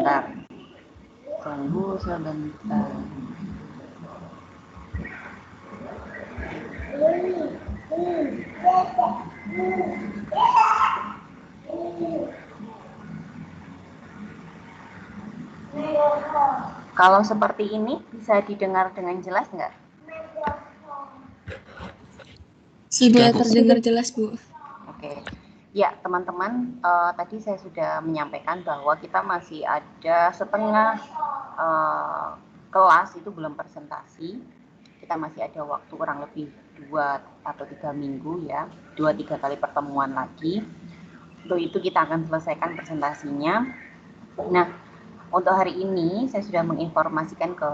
sebentar. Tunggu sebentar. Kalau seperti ini bisa didengar dengan jelas nggak? Sudah terdengar jelas, Bu. Oke. Ya, teman-teman, tadi saya sudah menyampaikan bahwa kita masih ada setengah kelas itu belum presentasi. Kita masih ada waktu kurang lebih 2 atau 3 minggu ya, 2-3 kali pertemuan lagi. Untuk itu kita akan selesaikan presentasinya. Nah, untuk hari ini saya sudah menginformasikan ke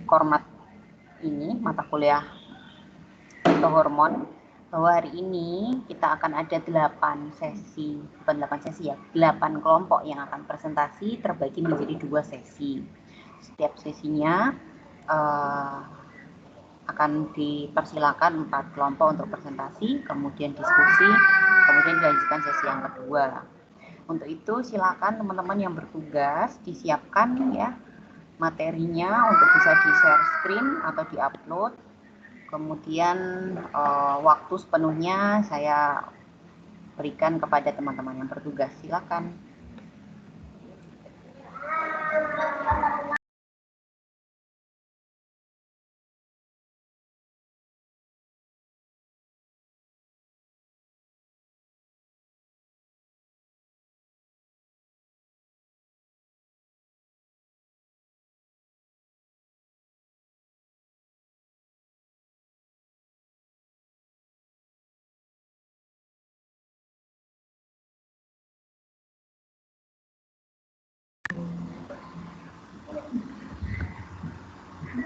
Kormat ini, mata kuliah hormon, bahwa hari ini kita akan ada 8 sesi, bukan 8 sesi ya, 8 kelompok yang akan presentasi terbagi menjadi 2 sesi. Setiap sesinya akan dipersilakan 4 kelompok untuk presentasi, kemudian diskusi, kemudian dilanjutkan sesi yang kedua. Untuk itu silakan teman-teman yang bertugas disiapkan ya materinya untuk bisa di-share screen atau di-upload. Kemudian waktu sepenuhnya saya berikan kepada teman-teman yang bertugas. Silakan.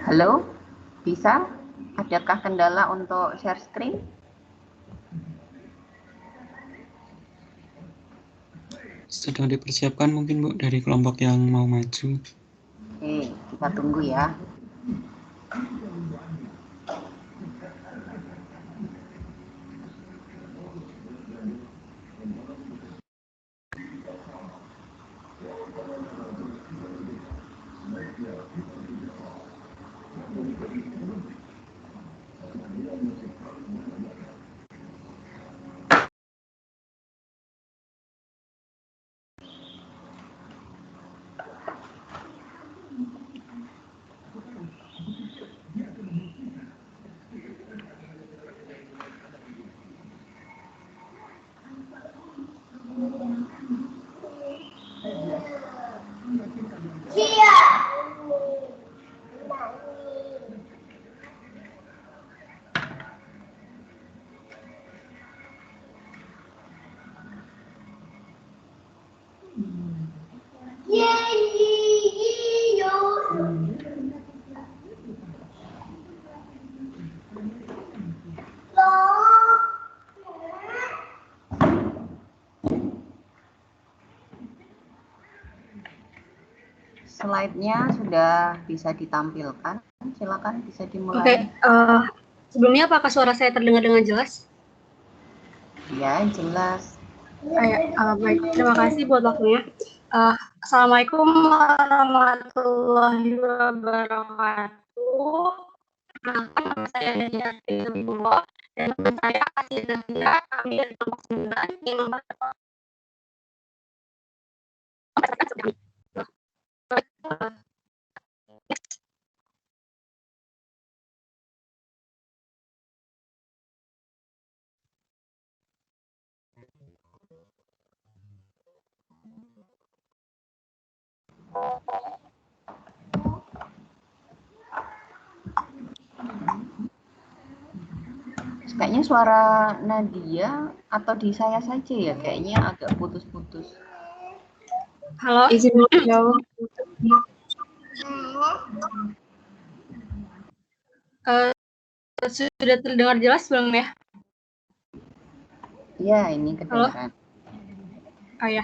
Halo, bisa? Adakah kendala untuk share screen? Sedang dipersiapkan mungkin Bu dari kelompok yang mau maju. Oke, kita tunggu ya. Slide-nya sudah bisa ditampilkan. Silakan bisa dimulai. Oke, sebelumnya apakah suara saya terdengar dengan jelas? Ya, jelas. Baik, terima kasih buat waktunya. Assalamualaikum warahmatullahi wabarakatuh. Nama saya Nadia Tiribullah dan teman saya Asia Nadia, kami dari kelompok 9 yang membaca. Kayaknya suara Nadia atau di saya saja ya, kayaknya agak putus-putus. Halo, izin jauh. Sudah terdengar jelas belum ya? Ya, ini kedengaran. Oh ya,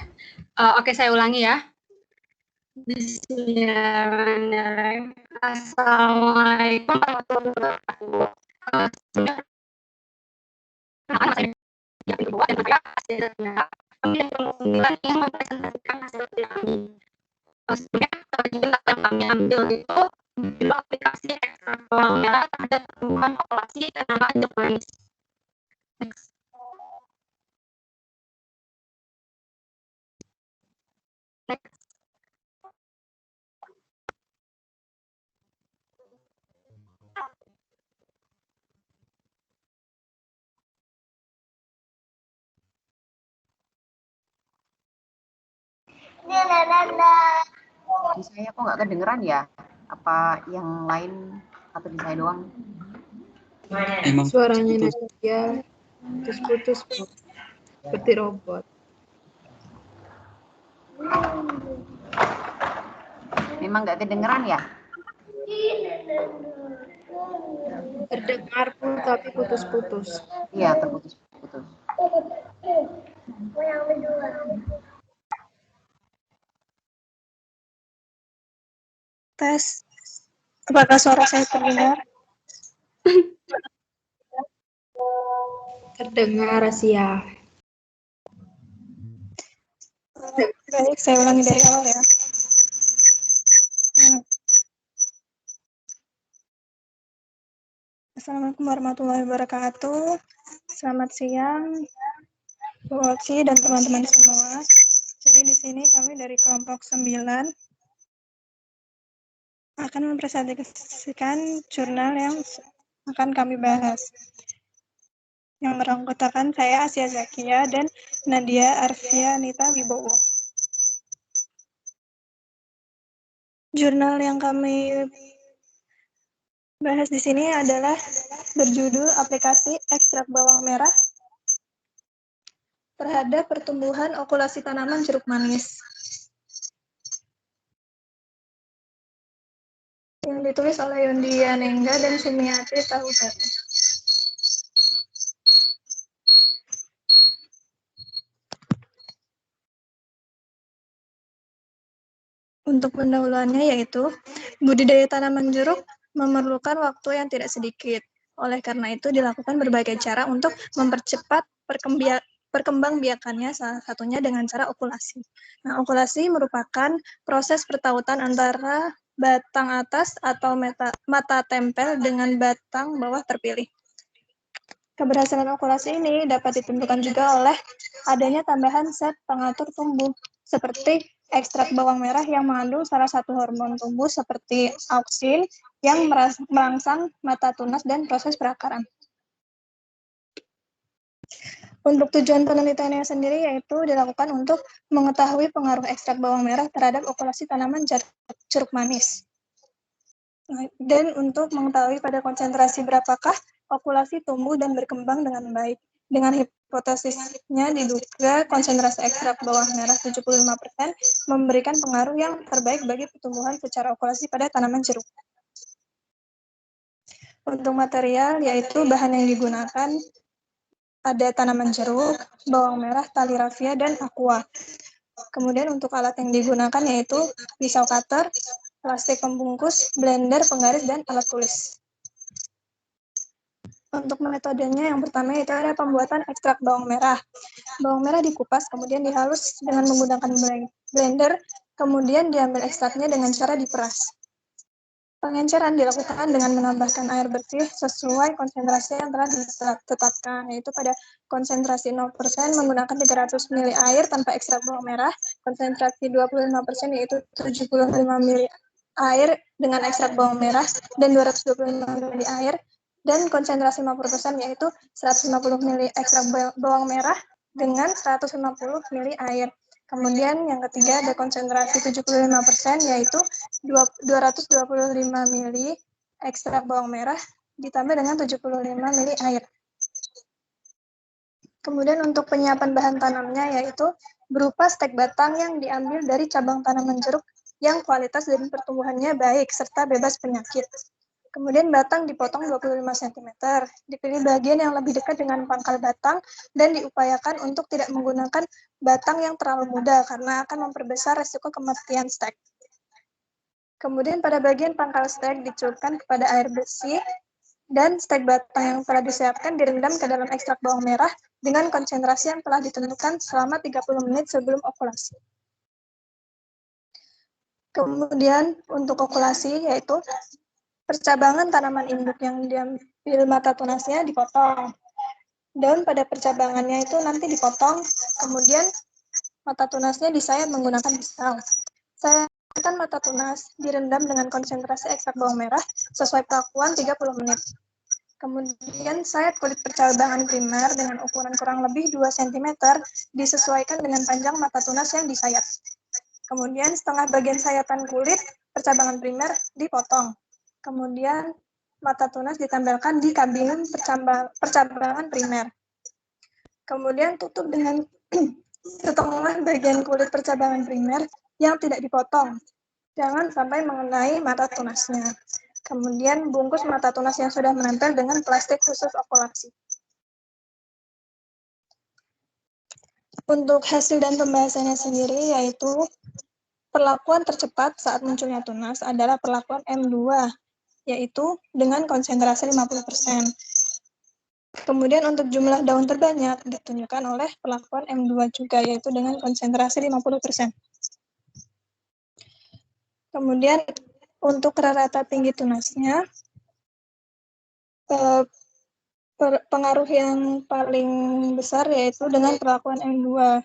oke saya ulangi ya. Bismillahirrahmanirrahim. Assalamualaikum warahmatullahi wabarakatuh. kami dari kelompok 9 yang mempresentasikan hasil kerja kami. Maksudnya kerja yang kami ambil itu judul aplikasi ekstrak bawang merah terhadap pertumbuhan populasi tanaman jeruk manis. Next. Next. Di saya kok nggak kedengeran ya? Apa yang lain atau di saya doang? Emang Suaranya putus. Nadia putus-putus, Bu. Seperti robot. Memang nggak kedengeran ya? Terdengar, Bu, tapi putus-putus. Iya, terputus-putus. Tes. Apakah suara saya terdengar? Terdengar, Asia. Baik, saya ulangi dari awal ya. Assalamualaikum warahmatullahi wabarakatuh. Selamat siang, Bu Oci dan teman-teman semua. Jadi di sini kami dari kelompok 9 akan mempresentasikan jurnal yang akan kami bahas. Yang beranggotakan saya Asia Zakia dan Nadia Arfia Nita Wibowo. Jurnal yang kami bahas di sini adalah berjudul aplikasi ekstrak bawang merah terhadap pertumbuhan okulasi tanaman jeruk manis. Yang ditulis oleh Yundia Nengga dan Sumiati Tahudan. Untuk pendahuluannya yaitu, budidaya tanaman jeruk memerlukan waktu yang tidak sedikit. Oleh karena itu dilakukan berbagai cara untuk mempercepat perkembangbiakannya, salah satunya dengan cara okulasi. Nah, okulasi merupakan proses pertautan antara batang atas atau mata tempel dengan batang bawah terpilih. Keberhasilan okulasi ini dapat ditentukan juga oleh adanya tambahan zat pengatur tumbuh, seperti ekstrak bawang merah yang mengandung salah satu hormon tumbuh seperti auksin yang merangsang mata tunas dan proses perakaran. Untuk tujuan penelitiannya sendiri yaitu dilakukan untuk mengetahui pengaruh ekstrak bawang merah terhadap okulasi tanaman jeruk manis. Dan untuk mengetahui pada konsentrasi berapakah okulasi tumbuh dan berkembang dengan baik. Dengan hipotesisnya diduga konsentrasi ekstrak bawang merah 75% memberikan pengaruh yang terbaik bagi pertumbuhan secara okulasi pada tanaman jeruk. Untuk material yaitu bahan yang digunakan ada tanaman jeruk, bawang merah, tali rafia, dan aqua. Kemudian untuk alat yang digunakan yaitu pisau cutter, plastik pembungkus, blender, penggaris, dan alat tulis. Untuk metodenya yang pertama itu ada pembuatan ekstrak bawang merah. Bawang merah dikupas, kemudian dihalus dengan menggunakan blender, kemudian diambil ekstraknya dengan cara diperas. Pengenceran dilakukan dengan menambahkan air bersih sesuai konsentrasi yang telah ditetapkan, yaitu pada konsentrasi 0% menggunakan 300 ml air tanpa ekstrak bawang merah, konsentrasi 25% yaitu 75 ml air dengan ekstrak bawang merah, dan 225 ml air, dan konsentrasi 50% yaitu 150 ml ekstrak bawang merah dengan 150 ml air. Kemudian yang ketiga ada konsentrasi 75% yaitu 225 ml ekstrak bawang merah ditambah dengan 75 ml air. Kemudian untuk penyiapan bahan tanamnya yaitu berupa stek batang yang diambil dari cabang tanaman jeruk yang kualitas dan pertumbuhannya baik serta bebas penyakit. Kemudian batang dipotong 25 cm, dipilih bagian yang lebih dekat dengan pangkal batang dan diupayakan untuk tidak menggunakan batang yang terlalu muda karena akan memperbesar resiko kematian stek. Kemudian pada bagian pangkal stek dicelupkan kepada air bersih dan stek batang yang telah disiapkan direndam ke dalam ekstrak bawang merah dengan konsentrasi yang telah ditentukan selama 30 menit sebelum okulasi. Kemudian untuk okulasi yaitu percabangan tanaman induk yang diambil mata tunasnya dipotong. Daun pada percabangannya itu nanti dipotong, kemudian mata tunasnya disayat menggunakan pisau. Sayatan mata tunas direndam dengan konsentrasi ekstrak bawang merah sesuai perlakuan 30 menit. Kemudian sayat kulit percabangan primer dengan ukuran kurang lebih 2 cm disesuaikan dengan panjang mata tunas yang disayat. Kemudian setengah bagian sayatan kulit percabangan primer dipotong. Kemudian mata tunas ditempelkan di kabin percabangan primer. Kemudian tutup dengan setengah bagian kulit percabangan primer yang tidak dipotong. Jangan sampai mengenai mata tunasnya. Kemudian bungkus mata tunas yang sudah menempel dengan plastik khusus okulasi. Untuk hasil dan pembahasannya sendiri yaitu perlakuan tercepat saat munculnya tunas adalah perlakuan M2, yaitu dengan konsentrasi 50%. Kemudian untuk jumlah daun terbanyak ditunjukkan oleh perlakuan M2 juga, yaitu dengan konsentrasi 50%. Kemudian untuk rata tinggi tunasnya, pengaruh yang paling besar yaitu dengan perlakuan M2,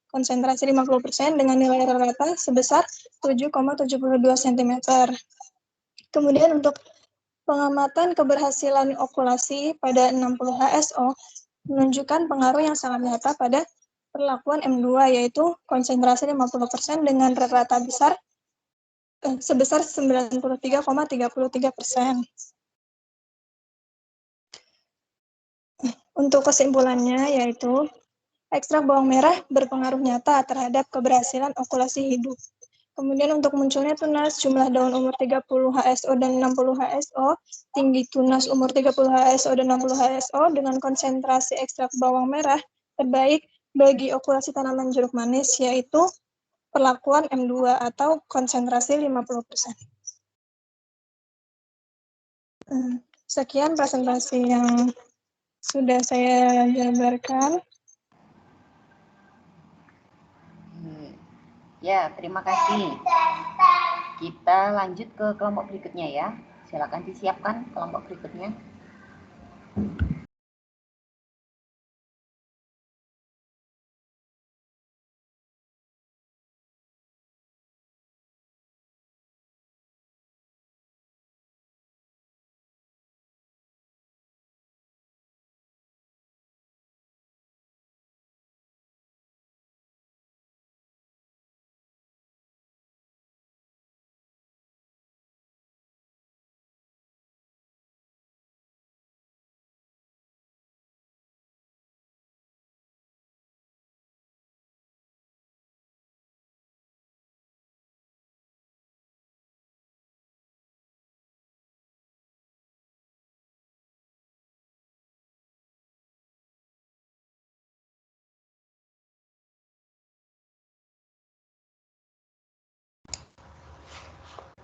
konsentrasi 50% dengan nilai rata sebesar 7,72 cm. Kemudian untuk pengamatan keberhasilan okulasi pada 60 HSO menunjukkan pengaruh yang sangat nyata pada perlakuan M2, yaitu konsentrasi 50% dengan rata besar sebesar 93,33%. Untuk kesimpulannya yaitu ekstrak bawang merah berpengaruh nyata terhadap keberhasilan okulasi hidup. Kemudian untuk munculnya tunas, jumlah daun umur 30 HSO dan 60 HSO, tinggi tunas umur 30 HSO dan 60 HSO dengan konsentrasi ekstrak bawang merah terbaik bagi okulasi tanaman jeruk manis yaitu perlakuan M2 atau konsentrasi 50%. Sekian presentasi yang sudah saya jabarkan. Ya, terima kasih. Kita lanjut ke kelompok berikutnya ya. Silakan disiapkan kelompok berikutnya.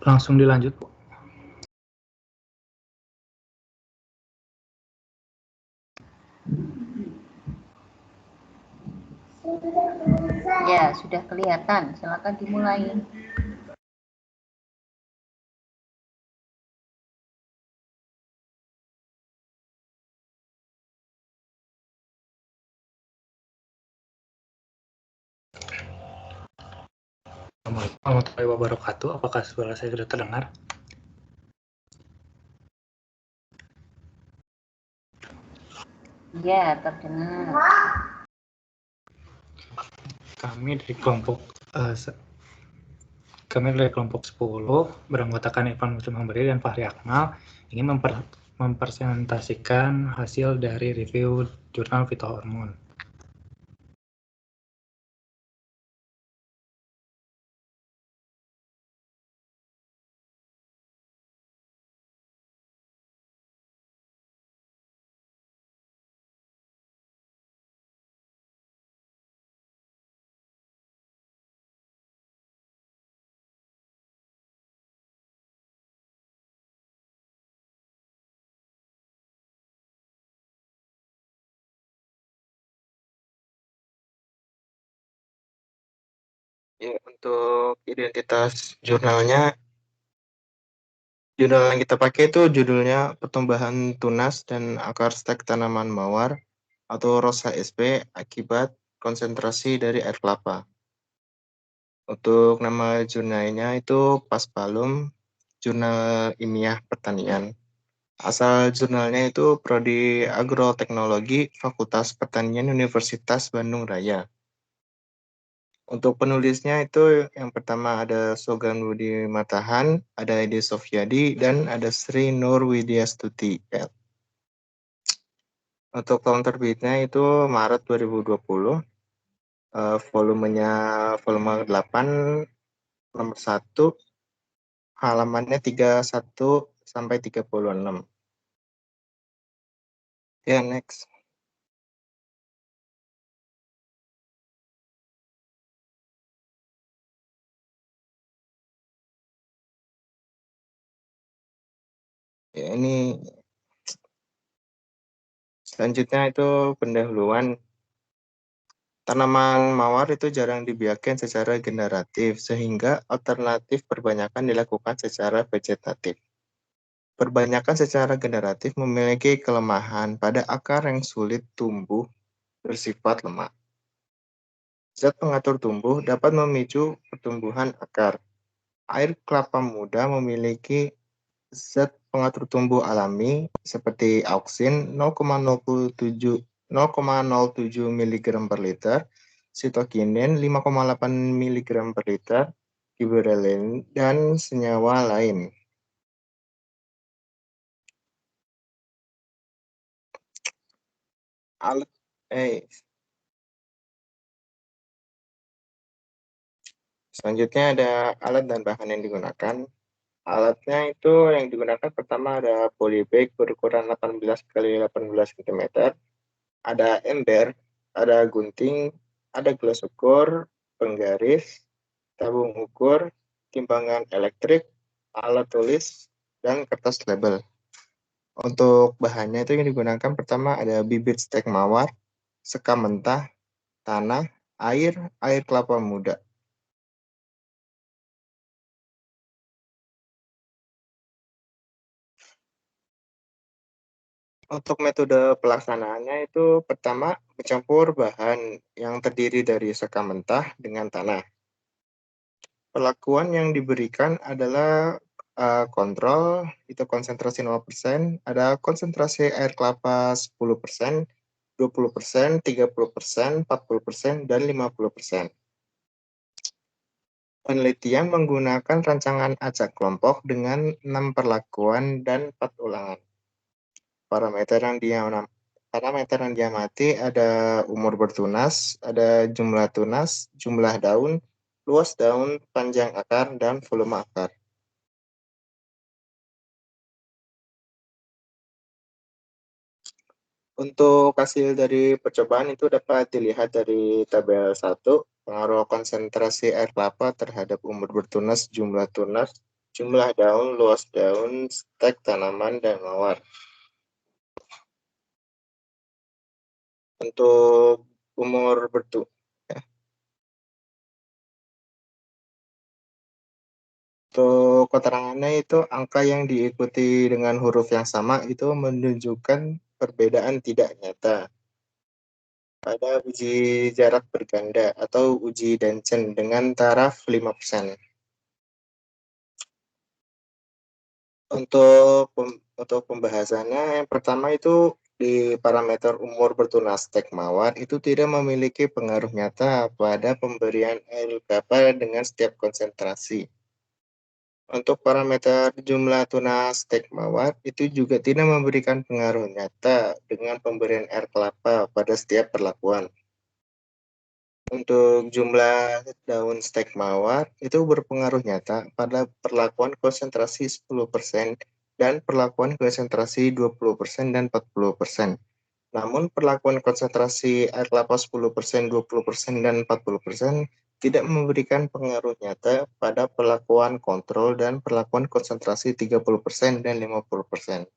Langsung dilanjut, Bu. Ya, sudah kelihatan. Silakan dimulai. Assalamualaikum warahmatullahi wabarakatuh. Apakah suara saya sudah terdengar? Ya, terdengar. Kami dari kelompok 10 beranggotakan Irfan Muslim Hambari dan Fahri Akmal ingin mempresentasikan hasil dari review jurnal Phytohormone. Ya, untuk identitas jurnalnya, jurnal yang kita pakai itu judulnya Pertumbuhan Tunas dan Akar Stek Tanaman Mawar atau Rosa SP akibat konsentrasi dari air kelapa. Untuk nama jurnalnya itu Paspalum, Jurnal Ilmiah Pertanian. Asal jurnalnya itu Prodi Agroteknologi Fakultas Pertanian Universitas Bandung Raya. Untuk penulisnya itu yang pertama ada Sogan Budi Matahan, ada Edi Sofyadi, dan ada Sri Nur Widyastuti. Untuk tahun terbitnya itu Maret 2020, volumenya volume 8, nomor 1, halamannya 31 sampai 36. Ya, next. Ya, ini selanjutnya itu pendahuluan. Tanaman mawar itu jarang dibiarkan secara generatif, sehingga alternatif perbanyakan dilakukan secara vegetatif. Perbanyakan secara generatif memiliki kelemahan pada akar yang sulit tumbuh bersifat lemah. Zat pengatur tumbuh dapat memicu pertumbuhan akar. Air kelapa muda memiliki zat pengatur tumbuh alami seperti auksin 0,07 mg per liter, sitokinin 5,8 mg per liter, gibberellin, dan senyawa lain. Alat Selanjutnya ada alat dan bahan yang digunakan. Alatnya itu yang digunakan pertama ada polybag berukuran 18 x 18 cm, ada ember, ada gunting, ada gelas ukur, penggaris, tabung ukur, timbangan elektrik, alat tulis, dan kertas label. Untuk bahannya itu yang digunakan pertama ada bibit stek mawar, sekam mentah, tanah, air kelapa muda. Untuk metode pelaksanaannya itu pertama mencampur bahan yang terdiri dari sekam mentah dengan tanah. Perlakuan yang diberikan adalah kontrol, itu konsentrasi 0%, ada konsentrasi air kelapa 10%, 20%, 30%, 40%, dan 50%. Penelitian menggunakan rancangan acak kelompok dengan 6 perlakuan dan 4 ulangan. Parameter yang diamati ada umur bertunas, ada jumlah tunas, jumlah daun, luas daun, panjang akar, dan volume akar. Untuk hasil dari percobaan itu dapat dilihat dari tabel 1, pengaruh konsentrasi air kelapa terhadap umur bertunas, jumlah daun, luas daun, stek tanaman, dan mawar. Untuk umur bertunas, untuk keterangannya itu angka yang diikuti dengan huruf yang sama itu menunjukkan perbedaan tidak nyata pada uji jarak berganda atau uji Dansen dengan taraf 5%. Untuk pembahasannya yang pertama itu di parameter umur bertunas stek mawar itu tidak memiliki pengaruh nyata pada pemberian air kelapa dengan setiap konsentrasi. Untuk parameter jumlah tunas stek mawar itu juga tidak memberikan pengaruh nyata dengan pemberian air kelapa pada setiap perlakuan. Untuk jumlah daun stek mawar itu berpengaruh nyata pada perlakuan konsentrasi 10% dan perlakuan konsentrasi 20% dan 40%. Namun perlakuan konsentrasi air kelapa 10%, 20%, dan 40% tidak memberikan pengaruh nyata pada perlakuan kontrol dan perlakuan konsentrasi 30% dan 50%.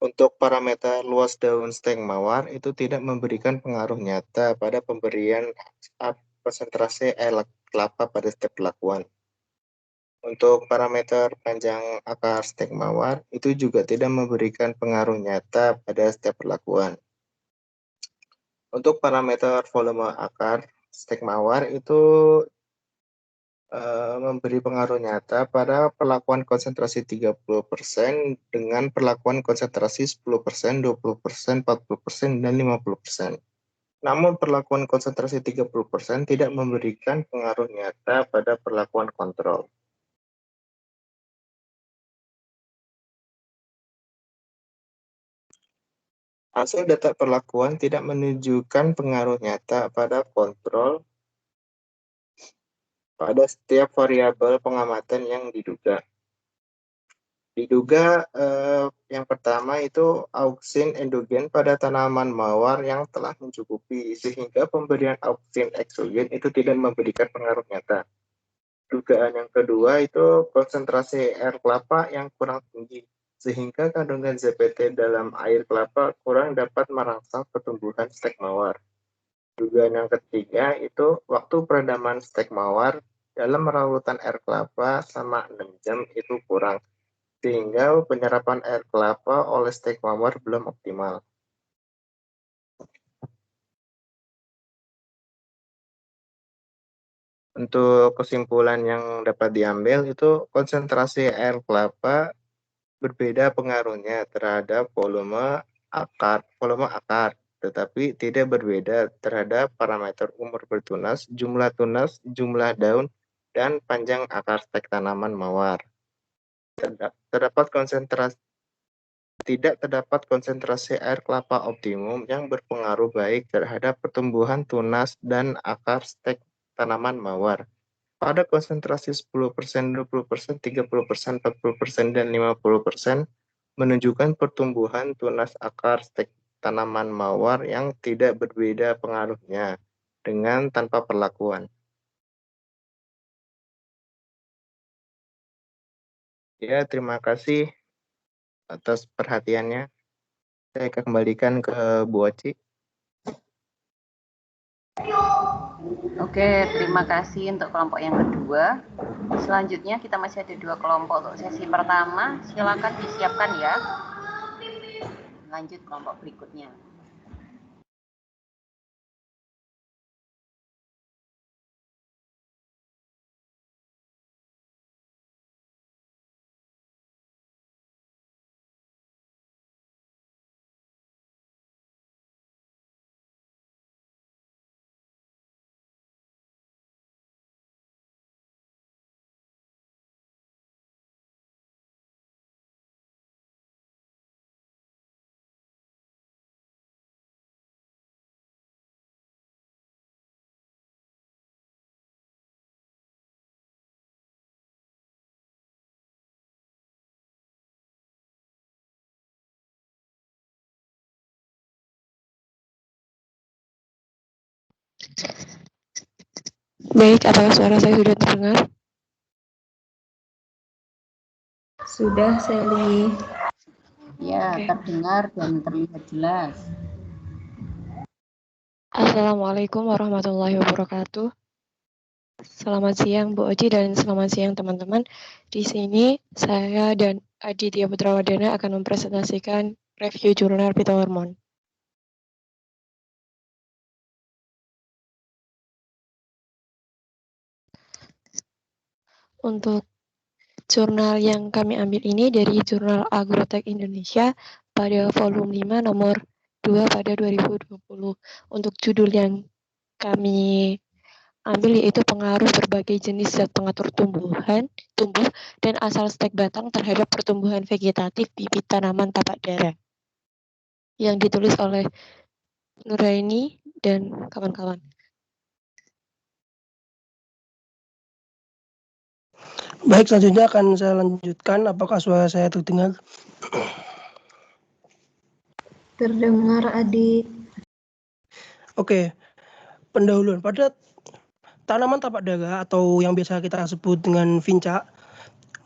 Untuk parameter luas daun stek mawar itu tidak memberikan pengaruh nyata pada pemberian konsentrasi air kelapa pada setiap perlakuan. Untuk parameter panjang akar stek mawar itu juga tidak memberikan pengaruh nyata pada setiap perlakuan. Untuk parameter volume akar stek mawar itu memberi pengaruh nyata pada perlakuan konsentrasi 30% dengan perlakuan konsentrasi 10%, 20%, 40%, dan 50%. Namun perlakuan konsentrasi 30% tidak memberikan pengaruh nyata pada perlakuan kontrol. Hasil data perlakuan tidak menunjukkan pengaruh nyata pada kontrol pada setiap variabel pengamatan yang diduga. Yang pertama itu auksin endogen pada tanaman mawar yang telah mencukupi, sehingga pemberian auksin eksogen itu tidak memberikan pengaruh nyata. Dugaan yang kedua itu konsentrasi air kelapa yang kurang tinggi, sehingga kandungan ZPT dalam air kelapa kurang dapat merangsang pertumbuhan stek mawar. Dugaan yang ketiga itu waktu peredaman stek mawar dalam larutan air kelapa selama 6 jam itu kurang, sehingga penyerapan air kelapa oleh stek mawar belum optimal. Untuk kesimpulan yang dapat diambil itu konsentrasi air kelapa berbeda pengaruhnya terhadap volume akar, tetapi tidak berbeda terhadap parameter umur bertunas, jumlah daun, dan panjang akar stek tanaman mawar. Tidak terdapat konsentrasi air kelapa optimum yang berpengaruh baik terhadap pertumbuhan tunas dan akar stek tanaman mawar. Pada konsentrasi 10%, 20%, 30%, 40%, dan 50% menunjukkan pertumbuhan tunas akar stek tanaman mawar yang tidak berbeda pengaruhnya dengan tanpa perlakuan. Ya, terima kasih atas perhatiannya. Saya kembalikan ke Bu Oci. Oke, terima kasih untuk kelompok yang kedua. Selanjutnya kita masih ada 2 kelompok untuk sesi pertama. Silakan disiapkan ya. Lanjut kelompok berikutnya. Baik, apakah suara saya sudah terdengar? Sudah, Sally. Ya, Oke. terdengar dan terlihat jelas. Assalamualaikum warahmatullahi wabarakatuh. Selamat siang Bu Oci dan selamat siang teman-teman. Di sini saya dan Aditya Putrawardana akan mempresentasikan review jurnal Phytohormone. Untuk jurnal yang kami ambil ini dari Jurnal Agrotech Indonesia pada volume 5 nomor 2 pada 2020. Untuk judul yang kami ambil yaitu pengaruh berbagai jenis zat pengatur tumbuh dan asal stek batang terhadap pertumbuhan vegetatif bibit tanaman tapak dara yang ditulis oleh Nuraini dan kawan-kawan. Baik, selanjutnya akan saya lanjutkan. Apakah suara saya terdengar? Terdengar, Adit. Oke, pendahuluan. Pada tanaman tapak dara atau yang biasa kita sebut dengan vinca,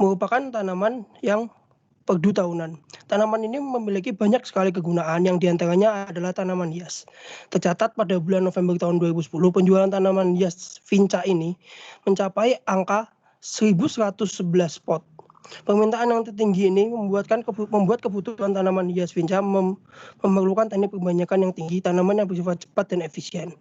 merupakan tanaman yang perdu tahunan. Tanaman ini memiliki banyak sekali kegunaan yang diantaranya adalah tanaman hias. Tercatat pada bulan November tahun 2010, penjualan tanaman hias Vinca ini mencapai angka 1.111 pot. Permintaan yang tertinggi ini membuat kebutuhan tanaman hias Vinca memerlukan teknik perbanyakan yang tinggi, tanaman yang bersifat cepat dan efisien.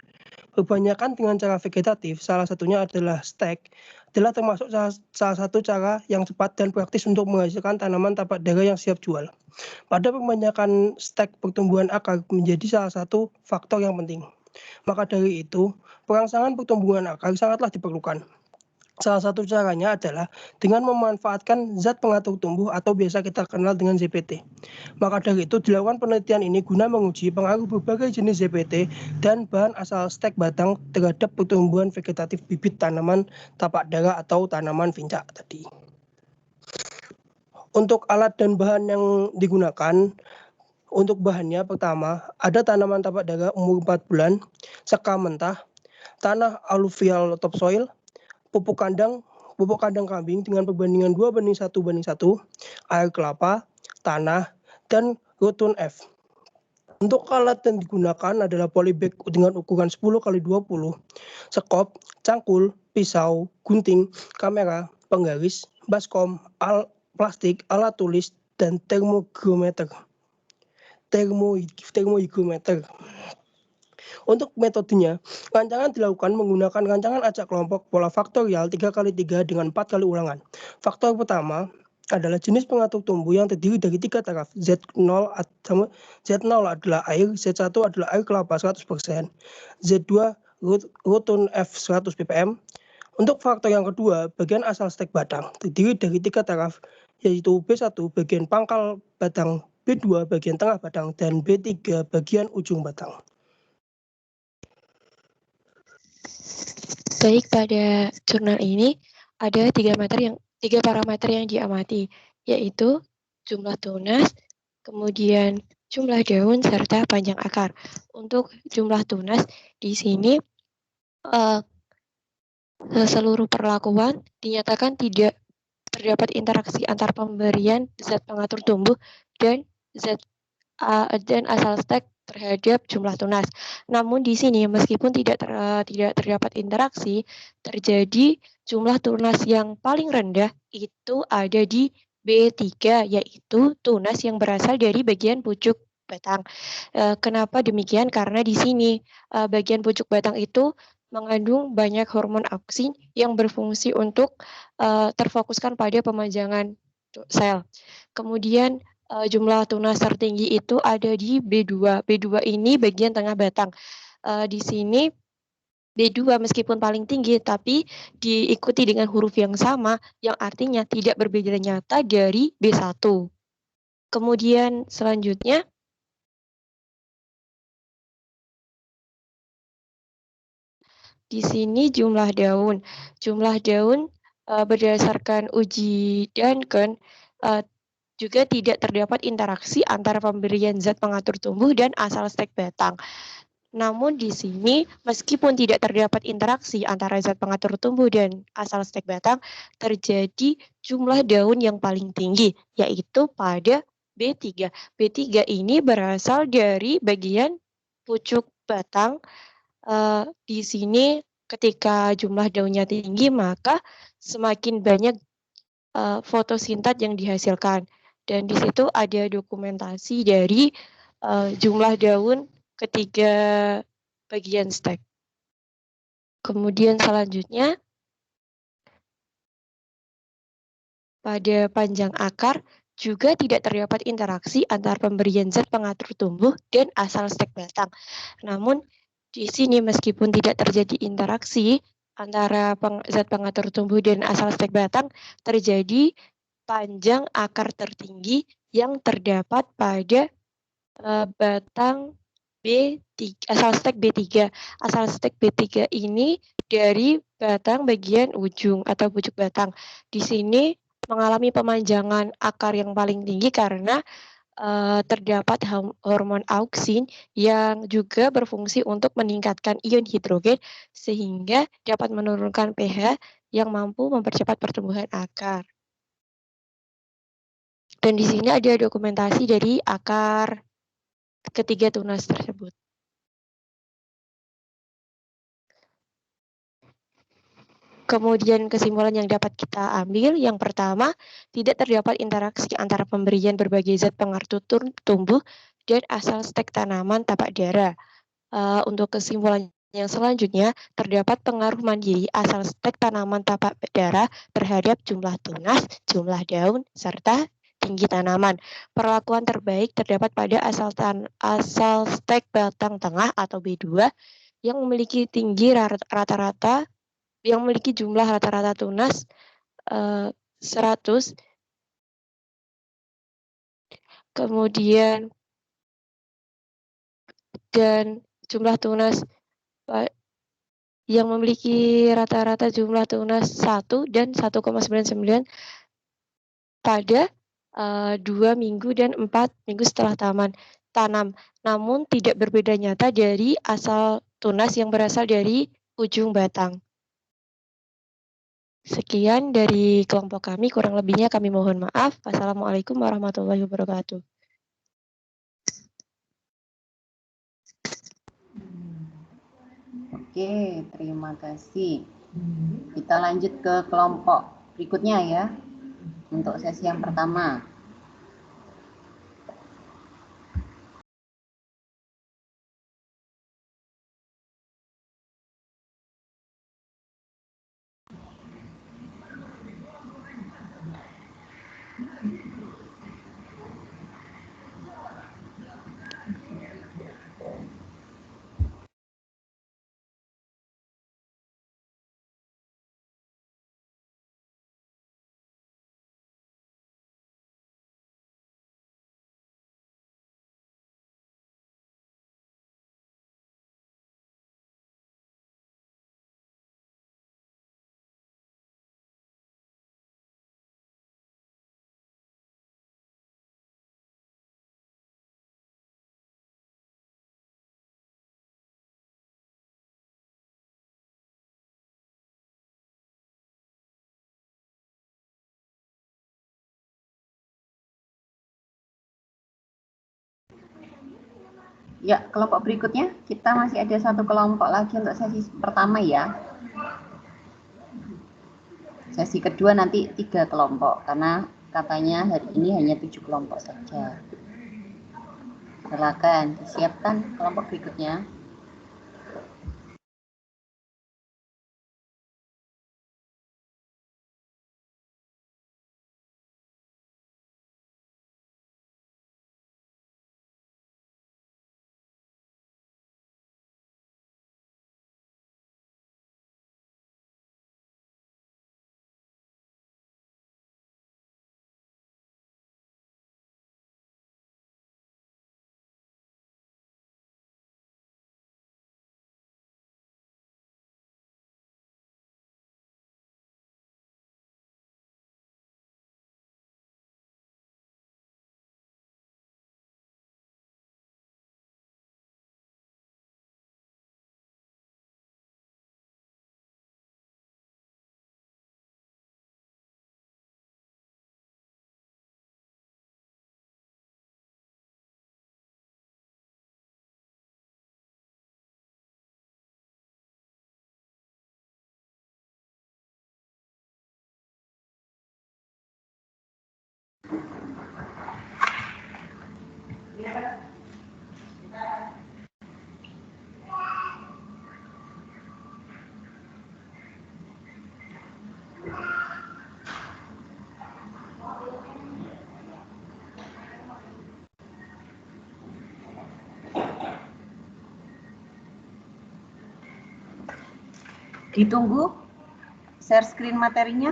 Perbanyakan dengan cara vegetatif, salah satunya adalah stek, adalah termasuk salah satu cara yang cepat dan praktis untuk menghasilkan tanaman tapak dara yang siap jual. Pada perbanyakan stek, pertumbuhan akar menjadi salah satu faktor yang penting. Maka dari itu, perangsangan pertumbuhan akar sangatlah diperlukan. Salah satu caranya adalah dengan memanfaatkan zat pengatur tumbuh atau biasa kita kenal dengan ZPT. Maka dari itu dilakukan penelitian ini guna menguji pengaruh berbagai jenis ZPT dan bahan asal stek batang terhadap pertumbuhan vegetatif bibit tanaman tapak dara atau tanaman Vinca tadi. Untuk alat dan bahan yang digunakan, untuk bahannya pertama ada tanaman tapak dara umur 4 bulan, sekam mentah, tanah alluvial topsoil, pupuk kandang kambing dengan perbandingan 2:1:1, air kelapa, tanah, dan rotun F. Untuk alat yang digunakan adalah polybag dengan ukuran 10x20, sekop, cangkul, pisau, gunting, kamera, penggaris, baskom, plastik, alat tulis, dan termohygrometer. Untuk metodenya, rancangan dilakukan menggunakan rancangan acak kelompok pola faktorial 3x3 dengan 4 kali ulangan. Faktor pertama adalah jenis pengatur tumbuh yang terdiri dari 3 taraf. Z0 adalah air, Z1 adalah air kelapa 100%, Z2 rotun F 100 ppm. Untuk faktor yang kedua, bagian asal stek batang terdiri dari 3 taraf, yaitu B1 bagian pangkal batang, B2 bagian tengah batang, dan B3 bagian ujung batang. Baik, pada jurnal ini ada 3 parameter yang diamati, yaitu jumlah tunas, kemudian jumlah daun, serta panjang akar. Untuk jumlah tunas, di sini seluruh perlakuan dinyatakan tidak terdapat interaksi antar pemberian zat pengatur tumbuh dan asal stek terhadap jumlah tunas. Namun di sini meskipun tidak terdapat interaksi, terjadi jumlah tunas yang paling rendah itu ada di B3, yaitu tunas yang berasal dari bagian pucuk batang. Kenapa demikian? Karena di sini bagian pucuk batang itu mengandung banyak hormon auksin yang berfungsi untuk terfokuskan pada pemajangan sel. Kemudian jumlah tunas tertinggi itu ada di B2. B2 ini bagian tengah batang. Di sini B2 meskipun paling tinggi, tapi diikuti dengan huruf yang sama, yang artinya tidak berbeda nyata dari B1. Kemudian selanjutnya, di sini jumlah daun. Jumlah daun berdasarkan uji Duncan juga tidak terdapat interaksi antara pemberian zat pengatur tumbuh dan asal stek batang. Namun di sini meskipun tidak terdapat interaksi antara zat pengatur tumbuh dan asal stek batang, terjadi jumlah daun yang paling tinggi, yaitu pada B3. B3 ini berasal dari bagian pucuk batang. Di sini ketika jumlah daunnya tinggi, maka semakin banyak fotosintat yang dihasilkan. Dan di situ ada dokumentasi dari jumlah daun ketiga bagian stek. Kemudian selanjutnya, pada panjang akar juga tidak terdapat interaksi antara pemberian zat pengatur tumbuh dan asal stek batang. Namun di sini meskipun tidak terjadi interaksi antara zat pengatur tumbuh dan asal stek batang, terjadi panjang akar tertinggi yang terdapat pada batang B3, asal stek B3. Asal stek B3 ini dari batang bagian ujung atau pucuk batang. Di sini mengalami pemanjangan akar yang paling tinggi karena terdapat hormon auksin yang juga berfungsi untuk meningkatkan ion hidrogen sehingga dapat menurunkan pH yang mampu mempercepat pertumbuhan akar. Dan di sini ada dokumentasi dari akar ketiga tunas tersebut. Kemudian kesimpulan yang dapat kita ambil, yang pertama, tidak terdapat interaksi antara pemberian berbagai zat pengatur tumbuh dan asal stek tanaman tapak dara. Untuk kesimpulan yang selanjutnya, terdapat pengaruh mandiri asal stek tanaman tapak dara terhadap jumlah tunas, jumlah daun, serta tinggi tanaman. Perlakuan terbaik terdapat pada asal stek batang tengah atau B2 yang memiliki tinggi rata-rata yang memiliki jumlah rata-rata tunas 100, kemudian dan jumlah tunas yang memiliki rata-rata jumlah tunas 1 dan 1,99 pada 2 minggu dan 4 minggu setelah tanam. Namun tidak berbeda nyata dari asal tunas yang berasal dari ujung batang. Sekian dari kelompok kami, kurang lebihnya kami mohon maaf. Wassalamualaikum warahmatullahi wabarakatuh. Oke, terima kasih. Kita lanjut ke kelompok berikutnya ya, untuk sesi yang pertama. Ya, kelompok berikutnya kita masih ada satu kelompok lagi untuk sesi pertama ya. Sesi kedua nanti 3 kelompok karena katanya hari ini hanya 7 kelompok saja. Silakan disiapkan kelompok berikutnya. Ditunggu share screen materinya.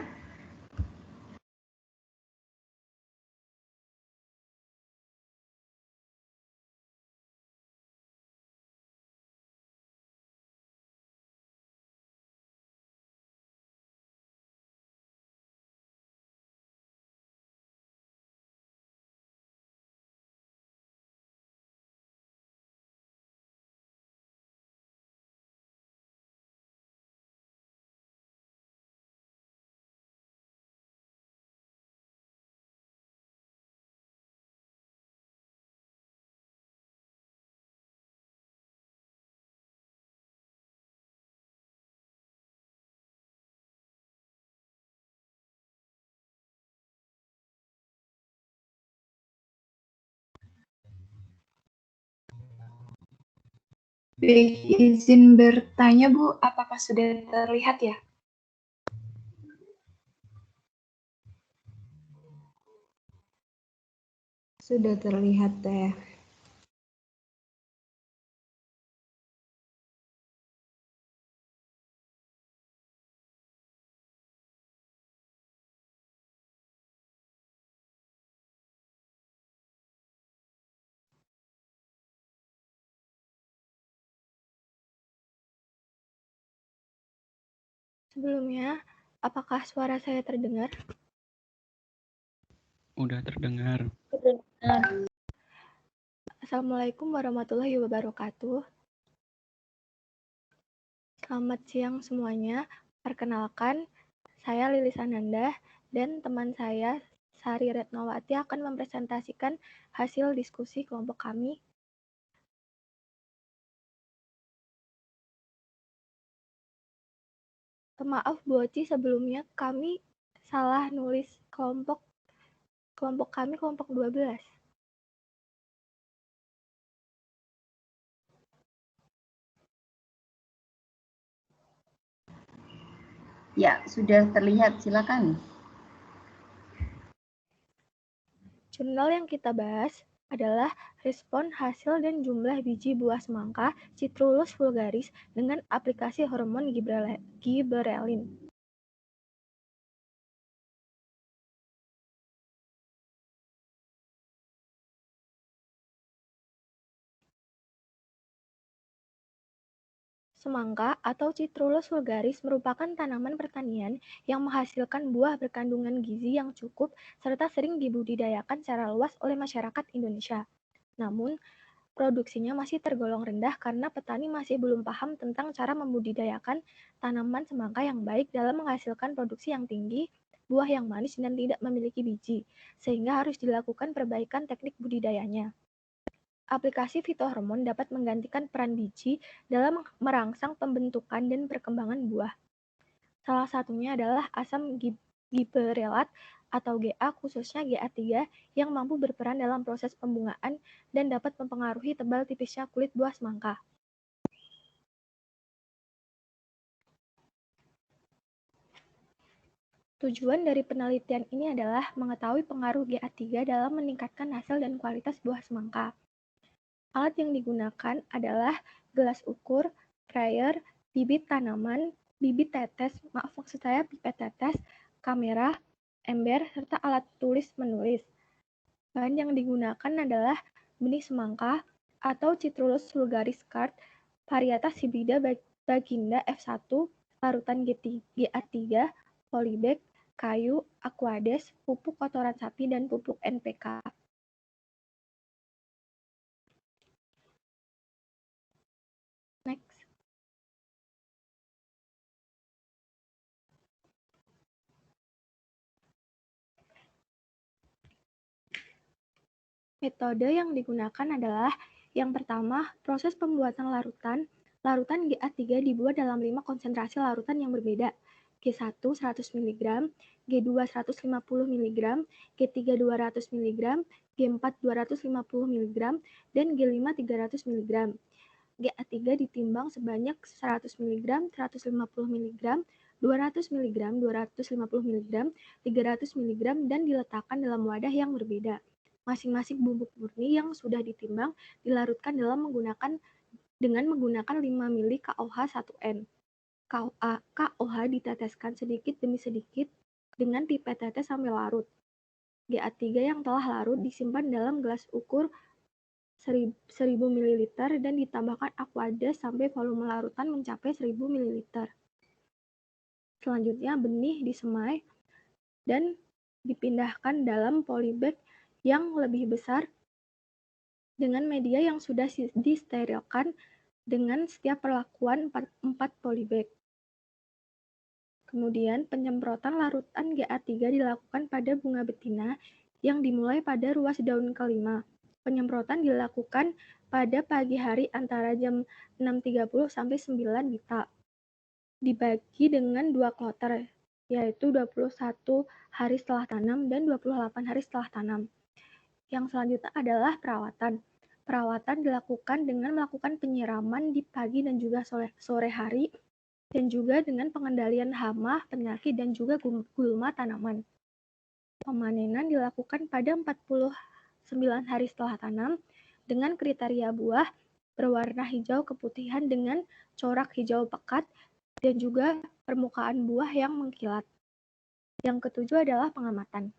Baik, izin bertanya Bu, apakah sudah terlihat ya? Sudah terlihat Teh. Sebelumnya, apakah suara saya terdengar? Udah terdengar. Assalamualaikum warahmatullahi wabarakatuh. Selamat siang semuanya. Perkenalkan, saya Lilis Ananda dan teman saya Sari Retnowati akan mempresentasikan hasil diskusi kelompok kami. Maaf Bu Oci, sebelumnya kami salah nulis kelompok kami kelompok 12. Ya, sudah terlihat, silakan. Jurnal yang kita bahas adalah respon hasil dan jumlah biji buah semangka Citrullus vulgaris dengan aplikasi hormon giberelin. Semangka atau Citrullus vulgaris merupakan tanaman pertanian yang menghasilkan buah berkandungan gizi yang cukup serta sering dibudidayakan secara luas oleh masyarakat Indonesia. Namun, produksinya masih tergolong rendah karena petani masih belum paham tentang cara membudidayakan tanaman semangka yang baik dalam menghasilkan produksi yang tinggi, buah yang manis dan tidak memiliki biji, sehingga harus dilakukan perbaikan teknik budidayanya. Aplikasi fitohormon dapat menggantikan peran biji dalam merangsang pembentukan dan perkembangan buah. Salah satunya adalah asam giberelat atau GA, khususnya GA3, yang mampu berperan dalam proses pembungaan dan dapat mempengaruhi tebal tipisnya kulit buah semangka. Tujuan dari penelitian ini adalah mengetahui pengaruh GA3 dalam meningkatkan hasil dan kualitas buah semangka. Alat yang digunakan adalah gelas ukur, sprayer, bibit tanaman, bibit tetes, maksud saya pipet tetes, kamera, ember, serta alat tulis menulis. Bahan yang digunakan adalah benih semangka atau Citrullus vulgaris Card, varietas hibrida Baginda F1, larutan GA3, polybag, kayu, aquades, pupuk kotoran sapi, dan pupuk NPK. Next. Metode yang digunakan adalah yang pertama, proses pembuatan larutan. Larutan GA3 dibuat dalam 5 konsentrasi larutan yang berbeda. G1 100 mg, G2 150 mg, G3 200 mg, G4 250 mg, dan G5 300 mg. GA3 ditimbang sebanyak 100 mg, 150 mg, 200 mg, 250 mg, 300 mg, dan diletakkan dalam wadah yang berbeda. Masing-masing bubuk murni yang sudah ditimbang dilarutkan dengan menggunakan 5 ml KOH 1N. KOH diteteskan sedikit demi sedikit dengan pipet tetes sampai larut. GA3 yang telah larut disimpan dalam gelas ukur 1000 ml dan ditambahkan aquades sampai volume larutan mencapai 1000 ml. Selanjutnya benih disemai dan dipindahkan dalam polybag yang lebih besar dengan media yang sudah disterilkan dengan setiap perlakuan 4 polybag. Kemudian penyemprotan larutan GA3 dilakukan pada bunga betina yang dimulai pada ruas daun kelima. Penyemprotan dilakukan pada pagi hari antara jam 6.30 sampai 9 WITA. Dibagi dengan 2 kloter, yaitu 21 hari setelah tanam dan 28 hari setelah tanam. Yang selanjutnya adalah perawatan. Perawatan dilakukan dengan melakukan penyiraman di pagi dan juga sore hari, dan juga dengan pengendalian hama, penyakit, dan juga gulma tanaman. Pemanenan dilakukan pada 49 hari setelah tanam, dengan kriteria buah berwarna hijau keputihan dengan corak hijau pekat, dan juga permukaan buah yang mengkilat. Yang ketujuh adalah pengamatan.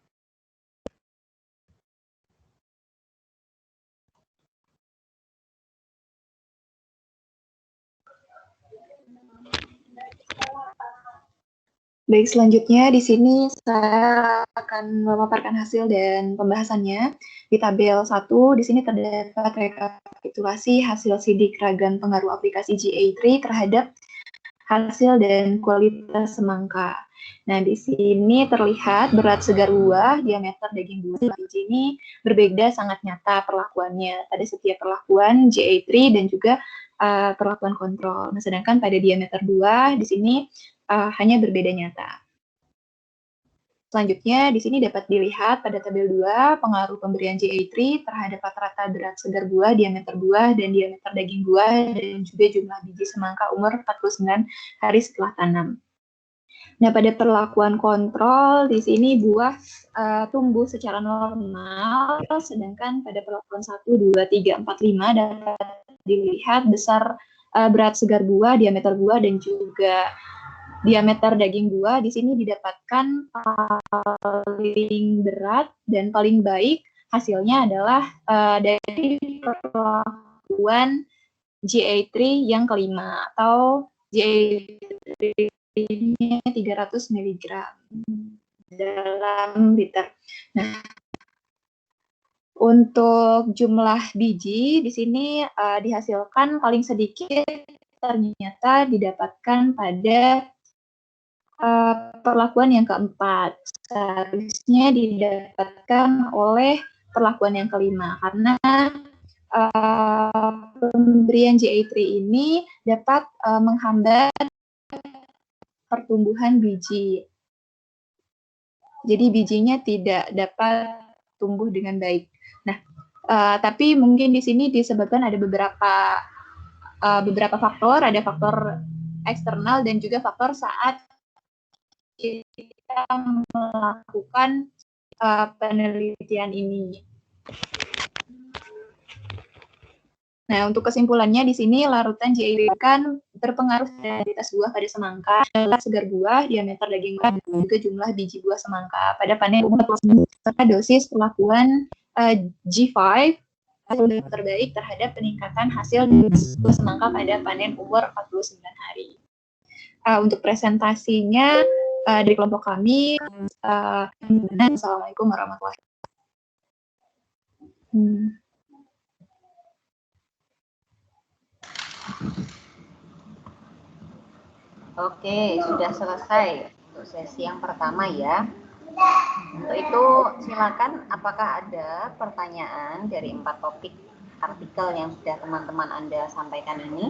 Baik, selanjutnya di sini saya akan memaparkan hasil dan pembahasannya. Di tabel 1, di sini terdapat rekapitulasi hasil sidik ragam pengaruh aplikasi GA3 terhadap hasil dan kualitas semangka. Nah, di sini terlihat berat segar buah, diameter daging buah biji ini berbeda sangat nyata perlakuannya pada setiap perlakuan GA3 dan juga perlakuan kontrol. Nah, sedangkan pada diameter buah di sini hanya berbeda nyata. Selanjutnya, di sini dapat dilihat pada tabel 2, pengaruh pemberian GA3 terhadap rata-rata berat segar buah, diameter buah, dan diameter daging buah, dan juga jumlah biji semangka umur 49 hari setelah tanam. Nah, pada perlakuan kontrol, di sini buah tumbuh secara normal, sedangkan pada perlakuan 1, 2, 3, 4, 5 dapat dilihat besar berat segar buah, diameter buah, dan juga diameter daging buah di sini didapatkan paling berat dan paling baik hasilnya adalah dari perlakuan GA3 yang kelima atau GA3-nya 300 mg dalam liter. Nah, untuk jumlah biji di sini dihasilkan paling sedikit ternyata didapatkan pada perlakuan yang keempat. Seharusnya didapatkan oleh perlakuan yang kelima karena pemberian GA3 ini dapat menghambat pertumbuhan biji. Jadi bijinya tidak dapat tumbuh dengan baik. Nah, tapi mungkin di sini disebabkan ada beberapa faktor, ada faktor eksternal dan juga faktor saat kita melakukan penelitian ini. Nah, untuk kesimpulannya di sini larutan GA3 kan berpengaruh pada kualitas buah pada semangka, segar buah, diameter daging buah, dan juga jumlah biji buah semangka pada panen umur serta dosis perlakuan G5 hasil terbaik terhadap peningkatan hasil buah semangka pada panen umur 49 hari. Untuk presentasinya dari kelompok kami, Assalamualaikum warahmatullahi wabarakatuh. Oke, sudah selesai untuk sesi yang pertama ya. Untuk itu silakan apakah ada pertanyaan dari 4 topik artikel yang sudah teman-teman Anda sampaikan ini?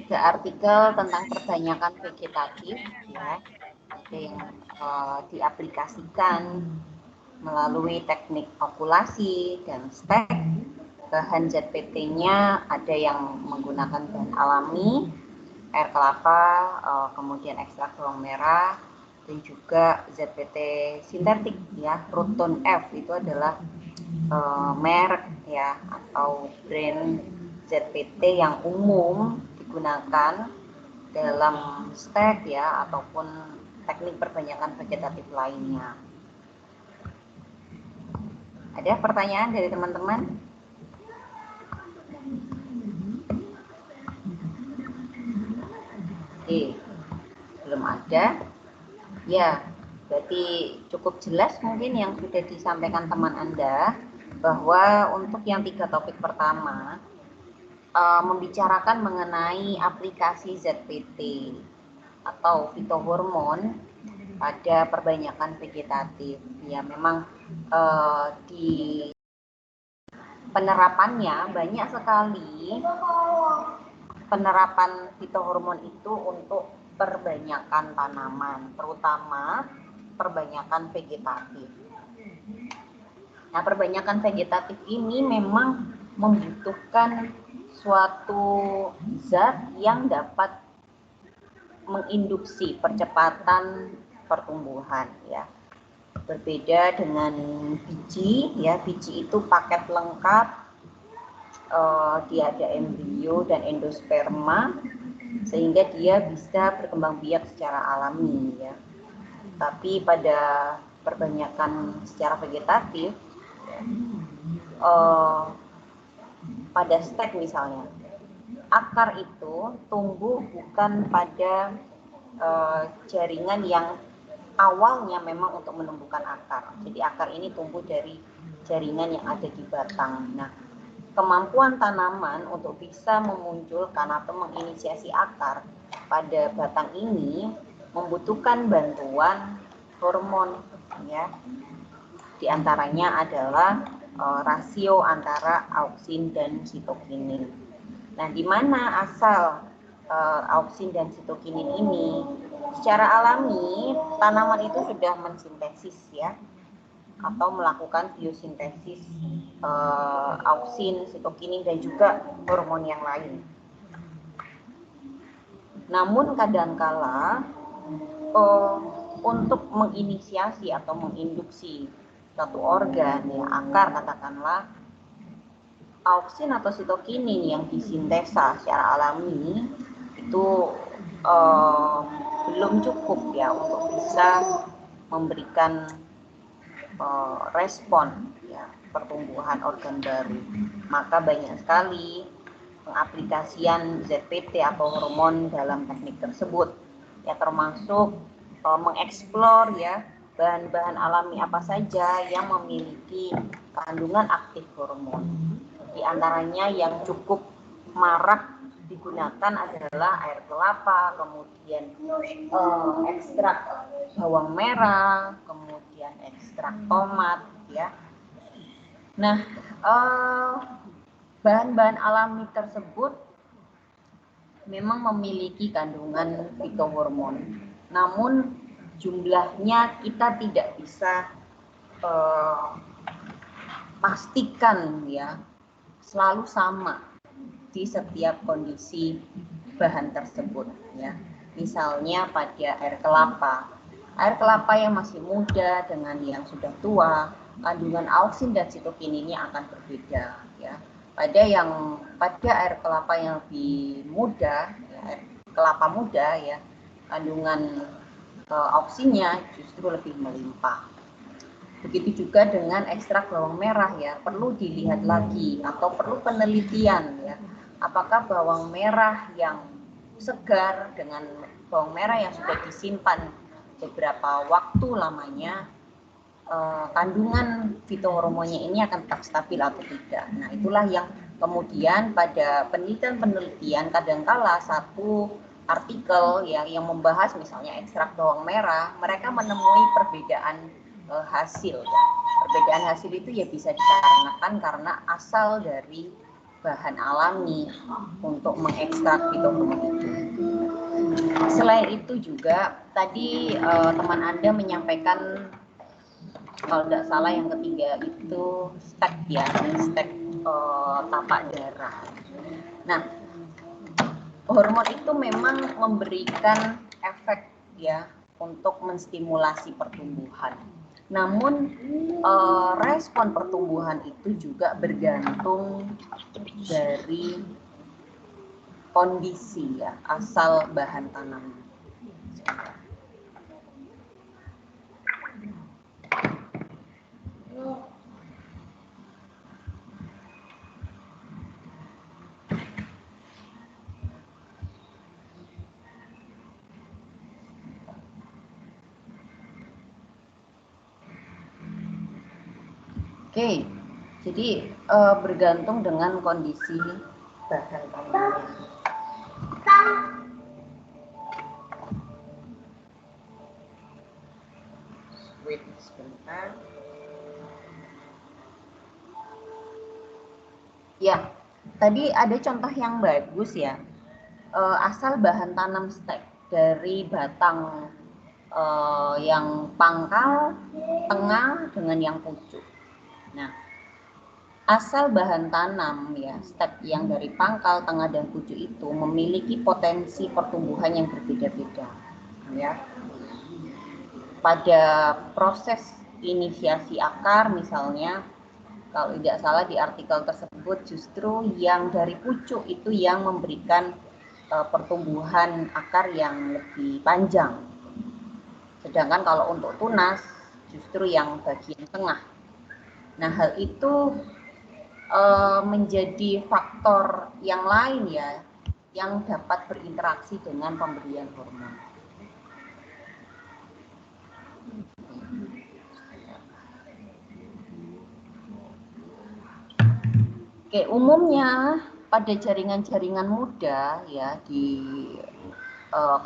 Ada artikel tentang perbanyakan vegetatif ya, ada yang diaplikasikan melalui teknik okulasi dan stek. Bahan ZPT-nya ada yang menggunakan bahan alami, air kelapa, kemudian ekstrak bawang merah, dan juga ZPT sintetik ya. Ruton F itu adalah merek ya atau brand ZPT yang umum digunakan dalam stek ya ataupun teknik perbanyakan vegetatif lainnya. Ada pertanyaan dari teman-teman? Oke, belum ada. Ya, berarti cukup jelas mungkin yang sudah disampaikan teman Anda bahwa untuk yang 3 topik pertama membicarakan mengenai aplikasi ZPT atau fitohormon pada perbanyakan vegetatif. Ya, memang di penerapannya banyak sekali penerapan fitohormon itu untuk perbanyakan tanaman, terutama perbanyakan vegetatif. Nah, perbanyakan vegetatif ini memang membutuhkan suatu zat yang dapat menginduksi percepatan pertumbuhan, ya. Berbeda dengan biji, ya, biji itu paket lengkap, dia ada embrio dan endosperma, sehingga dia bisa berkembang biak secara alami, ya. Tapi pada perbanyakan secara vegetatif, pada stek misalnya, akar itu tumbuh bukan pada jaringan yang awalnya memang untuk menumbuhkan akar. Jadi akar ini tumbuh dari jaringan yang ada di batang. Nah, kemampuan tanaman untuk bisa memunculkan atau menginisiasi akar pada batang ini membutuhkan bantuan hormon, ya. Di antaranya adalah rasio antara auksin dan sitokinin. Nah, di mana asal auksin dan sitokinin ini? Secara alami, tanaman itu sudah mensintesis, ya, atau melakukan biosintesis auksin, sitokinin, dan juga hormon yang lain. Namun kadangkala untuk menginisiasi atau menginduksi suatu organ, ya, akar katakanlah, auksin atau sitokinin yang disintesa secara alami itu belum cukup, ya, untuk bisa memberikan respon, ya, pertumbuhan organ baru. Maka banyak sekali pengaplikasian ZPT atau hormon dalam teknik tersebut, ya, termasuk mengeksplor, ya, bahan-bahan alami apa saja yang memiliki kandungan aktif hormon. Di antaranya yang cukup marak digunakan adalah air kelapa, kemudian ekstrak bawang merah, kemudian ekstrak tomat, ya. Nah, bahan-bahan alami tersebut memang memiliki kandungan fitohormon, namun jumlahnya kita tidak bisa pastikan, ya, selalu sama di setiap kondisi bahan tersebut, ya. Misalnya pada air kelapa yang masih muda dengan yang sudah tua, kandungan auksin dan sitokininnya akan berbeda, ya. Pada air kelapa yang lebih muda, ya, air kelapa muda, ya, kandungan auksinnya justru lebih melimpah. Begitu juga dengan ekstrak bawang merah, ya, perlu dilihat lagi atau perlu penelitian, ya, apakah bawang merah yang segar dengan bawang merah yang sudah disimpan beberapa waktu lamanya, kandungan fitohormonnya ini akan tetap stabil atau tidak. Nah, itulah yang kemudian pada penelitian kadangkala satu artikel, ya, yang membahas misalnya ekstrak bawang merah, mereka menemui perbedaan hasil, ya. Perbedaan hasil itu, ya, bisa dikarenakan karena asal dari bahan alami untuk mengekstrak fitohormon itu. Selain itu juga tadi teman Anda menyampaikan, kalau tidak salah yang ketiga itu stek, ya, stek tapak darah. Nah, hormon itu memang memberikan efek, ya, untuk menstimulasi pertumbuhan. Namun respon pertumbuhan itu juga bergantung dari kondisi, ya, asal bahan tanam. Oke, jadi bergantung dengan kondisi bahan tanamnya. Wait sebentar. Ya, tadi ada contoh yang bagus, ya, asal bahan tanam stek. dari batang yang pangkal, tengah dengan yang pucuk. Nah, asal bahan tanam ya, stek yang dari pangkal, tengah dan pucuk itu memiliki potensi pertumbuhan yang berbeda-beda ya. Pada proses inisiasi akar misalnya, kalau tidak salah di artikel tersebut justru yang dari pucuk itu yang memberikan pertumbuhan akar yang lebih panjang. Sedangkan kalau untuk tunas justru yang bagian tengah. Nah, hal itu menjadi faktor yang lain ya, yang dapat berinteraksi dengan pemberian hormon. Oke, umumnya pada jaringan-jaringan muda ya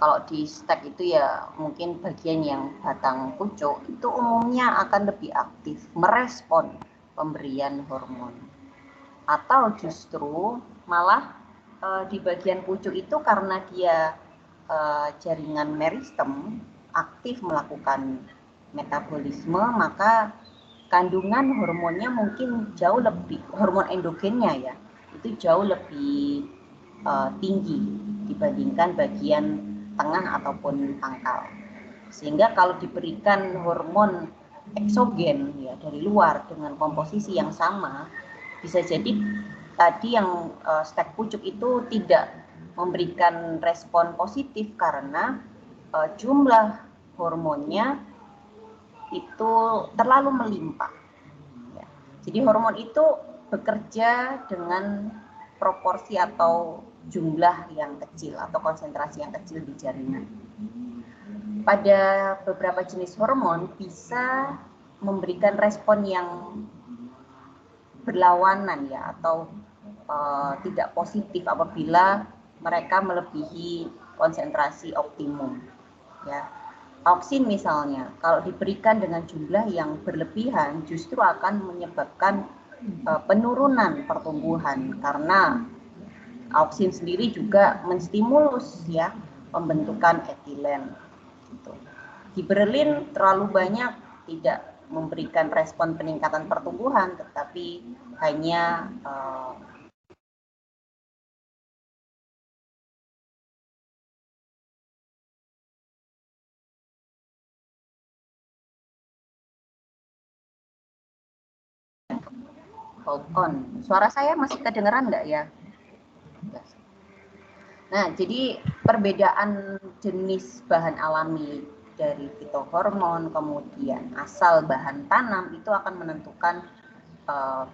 kalau di stek itu ya mungkin bagian yang batang pucuk itu umumnya akan lebih aktif merespon pemberian hormon, atau justru malah di bagian pucuk itu karena dia jaringan meristem aktif melakukan metabolisme, maka kandungan hormonnya mungkin jauh lebih, hormon endogennya ya, itu jauh lebih tinggi dibandingkan bagian tengah ataupun pangkal. Sehingga kalau diberikan hormon eksogen ya dari luar dengan komposisi yang sama, bisa jadi tadi yang stek pucuk itu tidak memberikan respon positif karena jumlah hormonnya itu terlalu melimpah. Ya. Jadi hormon itu bekerja dengan proporsi atau jumlah yang kecil atau konsentrasi yang kecil di jaringan. Pada beberapa jenis hormon bisa memberikan respon yang berlawanan ya, atau tidak positif apabila mereka melebihi konsentrasi optimum. Ya. Auksin misalnya, kalau diberikan dengan jumlah yang berlebihan justru akan menyebabkan penurunan pertumbuhan karena auksin sendiri juga menstimulus ya pembentukan etilen. Gitu. Gibberellin terlalu banyak tidak memberikan respon peningkatan pertumbuhan, tetapi hanya hold on. Suara saya masih kedengeran nggak ya? Nah, jadi perbedaan jenis bahan alami dari fitohormon, kemudian asal bahan tanam itu akan menentukan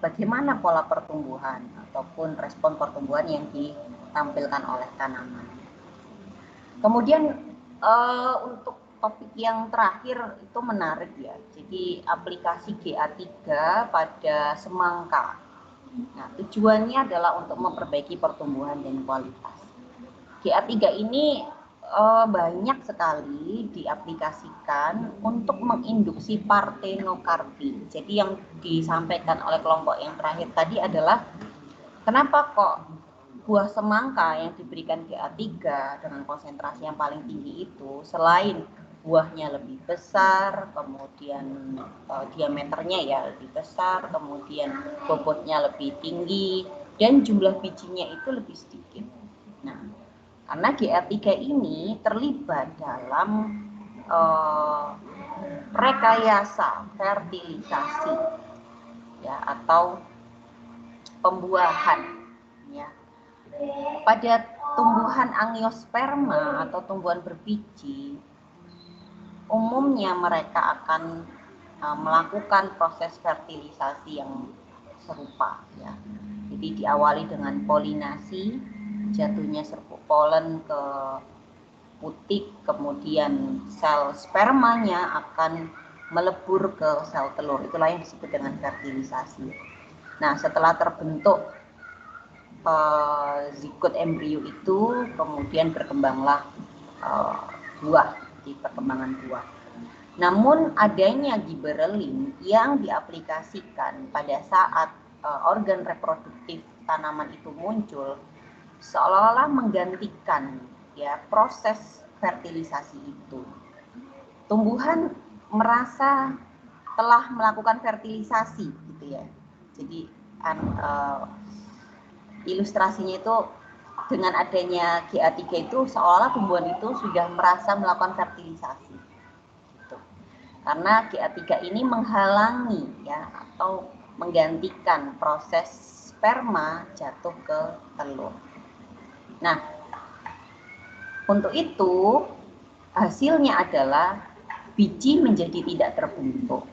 bagaimana pola pertumbuhan ataupun respon pertumbuhan yang ditampilkan oleh tanaman. Kemudian untuk topik yang terakhir itu menarik ya, jadi aplikasi GA3 pada semangka. Nah, tujuannya adalah untuk memperbaiki pertumbuhan dan kualitas. GA3 ini banyak sekali diaplikasikan untuk menginduksi partenokarpi. Jadi yang disampaikan oleh kelompok yang terakhir tadi adalah kenapa kok buah semangka yang diberikan GA3 dengan konsentrasi yang paling tinggi itu selain buahnya lebih besar, kemudian diameternya ya lebih besar, kemudian bobotnya lebih tinggi, dan jumlah bijinya itu lebih sedikit. Nah, karena GA3 ini terlibat dalam rekayasa fertilisasi ya atau pembuahan ya. Pada tumbuhan angiosperma atau tumbuhan berbiji, umumnya mereka akan melakukan proses fertilisasi yang serupa ya. Jadi diawali dengan polinasi, jatuhnya serbuk polen ke putik, kemudian sel spermanya akan melebur ke sel telur. Itulah yang disebut dengan fertilisasi. Nah, setelah terbentuk zigot embrio itu, kemudian berkembanglah buah, di perkembangan buah. Namun adanya gibberellin yang diaplikasikan pada saat organ reproduktif tanaman itu muncul seolah-olah menggantikan ya proses fertilisasi itu. Tumbuhan merasa telah melakukan fertilisasi gitu ya. Jadi ilustrasinya itu dengan adanya GA3 itu seolah tumbuhan itu sudah merasa melakukan fertilisasi. Gitu. Karena GA3 ini menghalangi ya atau menggantikan proses sperma jatuh ke telur. Nah, untuk itu hasilnya adalah biji menjadi tidak terbentuk,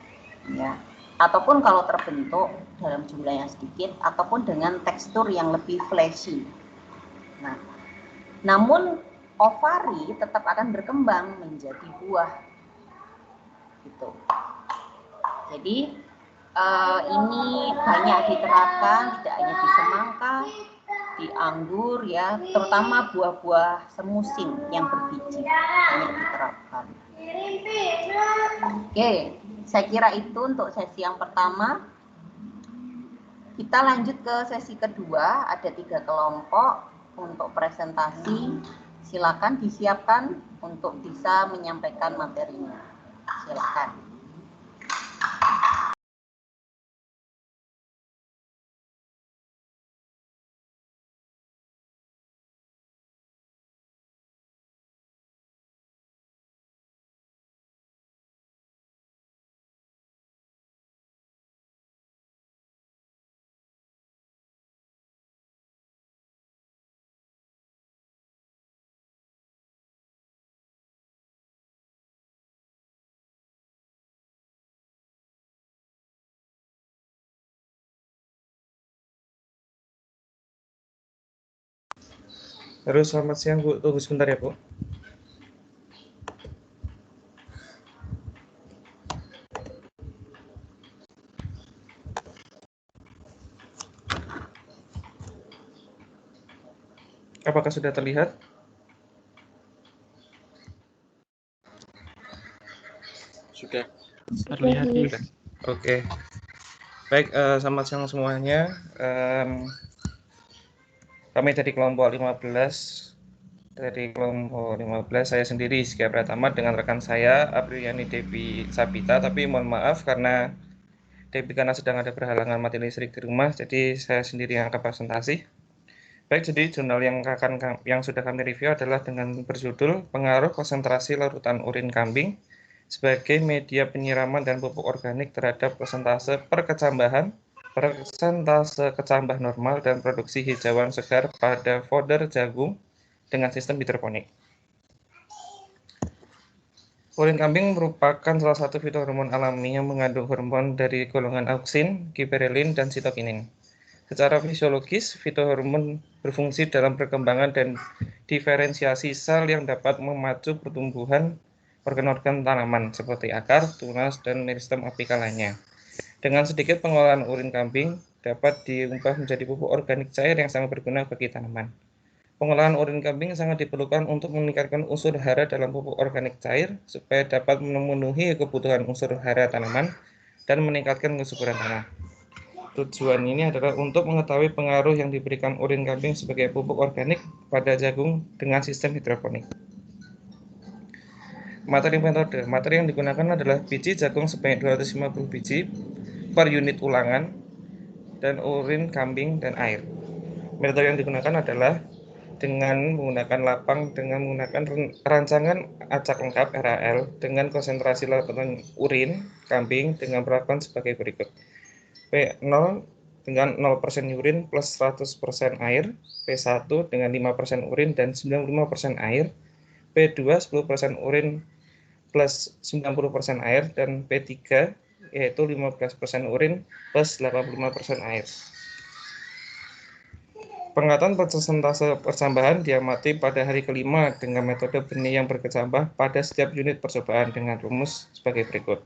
ya. Ataupun kalau terbentuk dalam jumlah yang sedikit, ataupun dengan tekstur yang lebih fleshy. Nah, namun ovari tetap akan berkembang menjadi buah, gitu. Jadi ini banyak diterapkan, tidak hanya di semangka, di anggur ya, terutama buah-buah semusim yang berbiji banyak diterapkan. Oke, saya kira itu untuk sesi yang pertama. Kita lanjut ke sesi kedua, ada 3 kelompok untuk presentasi. Silakan disiapkan untuk bisa menyampaikan materinya. Silakan. Halo, selamat siang Bu. Tunggu sebentar ya Bu. Apakah sudah terlihat? Sudah. Terlihat. Sudah. Oke. Baik, selamat siang semuanya. Kami dari kelompok 15. Dari kelompok 15 saya sendiri Siga Pratama dengan rekan saya Apriliani Devi Sabita, tapi mohon maaf karena Devi karena sedang ada berhalangan mati listrik di rumah, jadi saya sendiri yang akan presentasi. Baik, jadi jurnal yang sudah kami review adalah dengan berjudul Pengaruh Konsentrasi Larutan Urin Kambing sebagai media penyiraman dan pupuk organik terhadap persentase kecambah normal dan produksi hijauan segar pada fodder jagung dengan sistem hidroponik. Urin kambing merupakan salah satu fitohormon alami yang mengandung hormon dari golongan auksin, giberelin, dan sitokinin. Secara fisiologis, fitohormon berfungsi dalam perkembangan dan diferensiasi sel yang dapat memacu pertumbuhan organ-organ tanaman seperti akar, tunas, dan meristem apikal lainnya. Dengan sedikit pengolahan urin kambing dapat diubah menjadi pupuk organik cair yang sangat berguna bagi tanaman. Pengolahan urin kambing sangat diperlukan untuk meningkatkan unsur hara dalam pupuk organik cair supaya dapat memenuhi kebutuhan unsur hara tanaman dan meningkatkan kesuburan tanah. Tujuan ini adalah untuk mengetahui pengaruh yang diberikan urin kambing sebagai pupuk organik pada jagung dengan sistem hidroponik. Materi metode. Materi yang digunakan adalah biji jagung sebanyak 250 biji per unit ulangan dan urin kambing dan air. Metode yang digunakan adalah dengan menggunakan lapang dengan menggunakan rancangan acak lengkap RAL dengan konsentrasi larutan urin kambing dengan perlakuan sebagai berikut. P0 dengan 0% urin plus 100% air, P1 dengan 5% urin dan 95% air, P2 10% urin plus 90% air, dan P3 yaitu 15% urin plus 85% air. Pengetahuan persentase percambahan diamati pada hari kelima dengan metode benih yang berkecambah pada setiap unit percobaan dengan rumus sebagai berikut.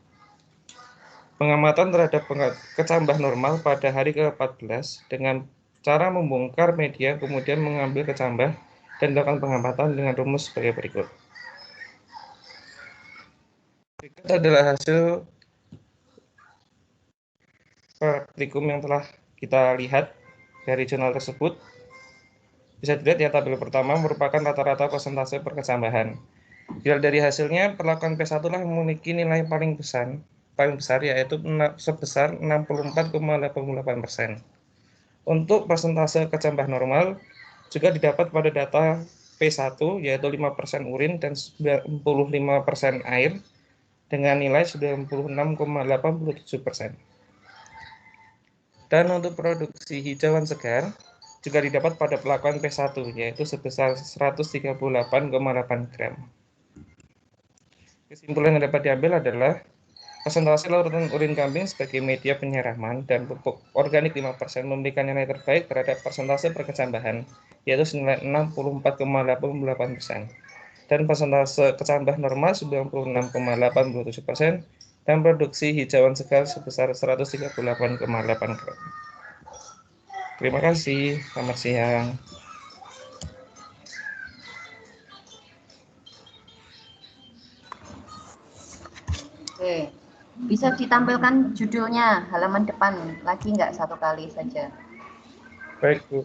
Pengamatan terhadap kecambah normal pada hari ke-14 dengan cara membongkar media kemudian mengambil kecambah dan melakukan pengamatan dengan rumus sebagai berikut. Berikut adalah hasil praktikum yang telah kita lihat dari jurnal tersebut. Bisa dilihat ya, tabel pertama merupakan rata-rata persentase perkecambahan. Bila dari hasilnya, perlakuan P1 lah yang memiliki nilai paling besar yaitu sebesar 64,88%. Untuk persentase kecambah normal juga didapat pada data P1 yaitu 5% urin dan 95% air dengan nilai 96,87%. Dan untuk produksi hijauan segar juga didapat pada perlakuan P1 yaitu sebesar 138,8 gram. Kesimpulan yang dapat diambil adalah persentase larutan urin kambing sebagai media penyiraman dan pupuk organik 5% memberikan nilai terbaik terhadap persentase perkecambahan, yaitu senilai 64,88%. Dan persentase kecambah normal 96,87% dan produksi hijauan segar sebesar 138,8 gram. Terima kasih, selamat siang. Oke, bisa ditampilkan judulnya halaman depan lagi nggak satu kali saja? Baik, Bu.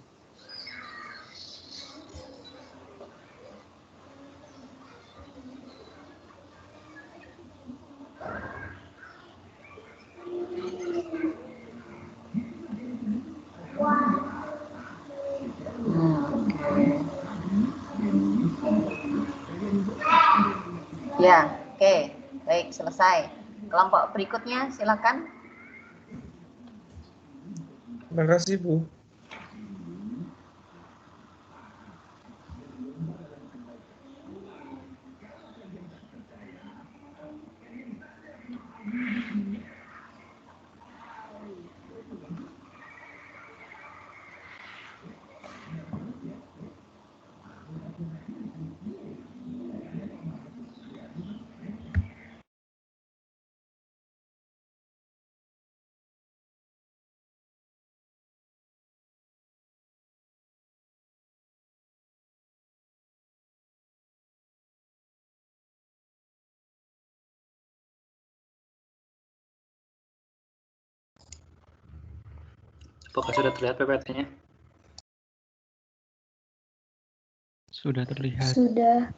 Ya, oke, baik, selesai. Kelompok berikutnya silakan. Terima kasih, Bu. Apakah sudah terlihat PPT-nya? Sudah terlihat. Sudah.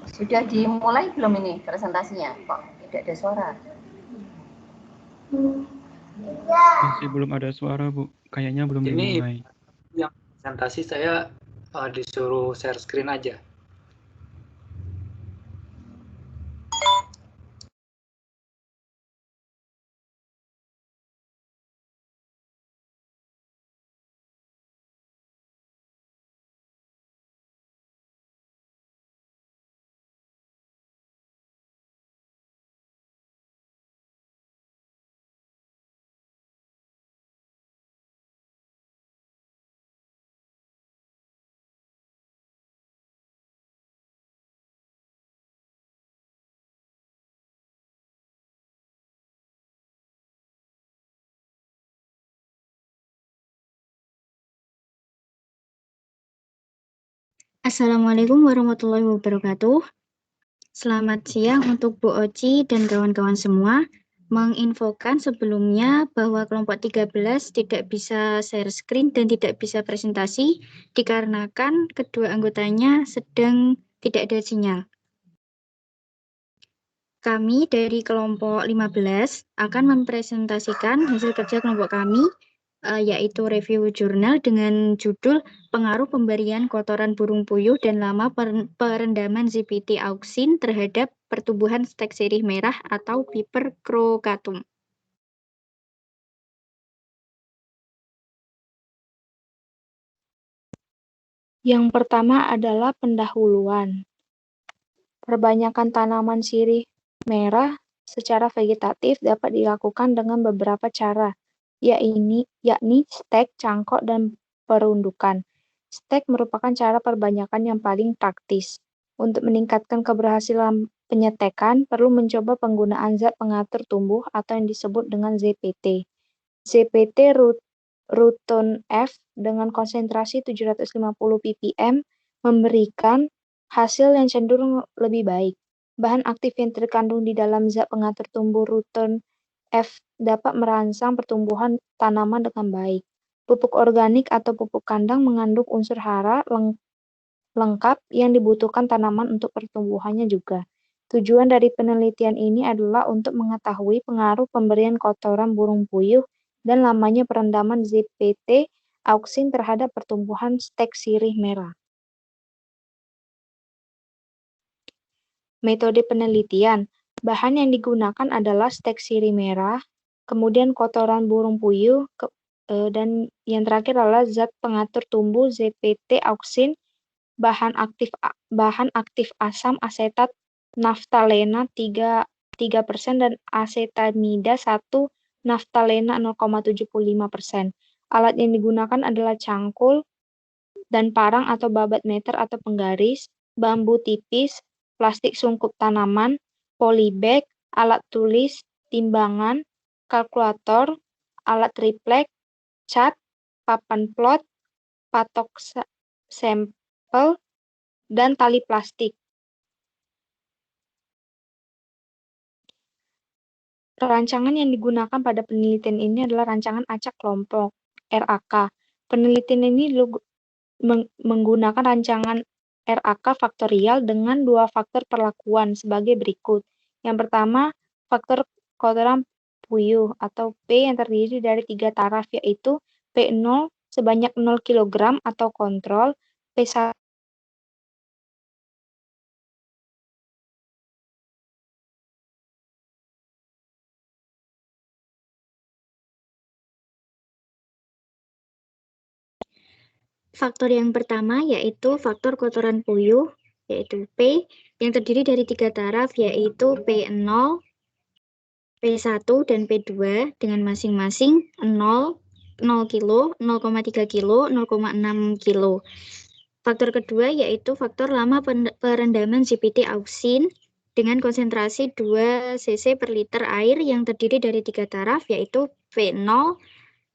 Sudah dimulai belum ini presentasinya? Kok tidak ada suara? Masih belum ada suara, Bu. Kayaknya belum Ini dimulai. yang presentasi saya disuruh share screen aja. Assalamualaikum warahmatullahi wabarakatuh. Selamat siang untuk Bu Oci dan kawan-kawan semua. Menginfokan sebelumnya bahwa kelompok 13 tidak bisa share screen dan tidak bisa presentasi dikarenakan kedua anggotanya sedang tidak ada sinyal. Kami dari kelompok 15 akan mempresentasikan hasil kerja kelompok kami, yaitu review jurnal dengan judul Pengaruh Pemberian Kotoran Burung Puyuh dan Lama Perendaman ZPT auksin terhadap Pertumbuhan Stek Sirih Merah atau Piper crocatum. Yang pertama adalah pendahuluan. Perbanyakan tanaman sirih merah secara vegetatif dapat dilakukan dengan beberapa cara, yakni stek, cangkok, dan perundukan. Stek merupakan cara perbanyakan yang paling praktis. Untuk meningkatkan keberhasilan penyetekan, perlu mencoba penggunaan zat pengatur tumbuh atau yang disebut dengan ZPT. ZPT Ruton F dengan konsentrasi 750 ppm memberikan hasil yang cenderung lebih baik. Bahan aktif yang terkandung di dalam zat pengatur tumbuh Ruton F dapat merangsang pertumbuhan tanaman dengan baik. Pupuk organik atau pupuk kandang mengandung unsur hara lengkap yang dibutuhkan tanaman untuk pertumbuhannya juga. Tujuan dari penelitian ini adalah untuk mengetahui pengaruh pemberian kotoran burung puyuh dan lamanya perendaman ZPT auksin terhadap pertumbuhan stek sirih merah. Metode penelitian. Bahan yang digunakan adalah stek sirih merah, kemudian kotoran burung puyuh, dan yang terakhir adalah zat pengatur tumbuh ZPT auksin, bahan aktif asam asetat naftalena 3% dan asetamida 1 naftalena 0,75%. Alat yang digunakan adalah cangkul dan parang atau babat meter atau penggaris, bambu tipis, plastik sungkup tanaman, polybag, alat tulis, timbangan, kalkulator, alat triplek, cat, papan plot, patok sampel, dan tali plastik. Rancangan yang digunakan pada penelitian ini adalah rancangan acak kelompok, RAK. Penelitian ini menggunakan rancangan RAK faktorial dengan dua faktor perlakuan sebagai berikut. Yang pertama, faktor kotoran puyuh atau P yang terdiri dari 3 taraf, yaitu P0 sebanyak 0 kg atau kontrol, P1 Faktor yang pertama yaitu faktor kotoran puyuh, yaitu P, yang terdiri dari 3 taraf, yaitu P0, P1, dan P2 dengan masing-masing 0 kilo, 0,3 kilo, 0,6 kilo. Faktor kedua yaitu faktor lama perendaman ZPT auksin dengan konsentrasi 2 cc per liter air yang terdiri dari 3 taraf, yaitu P0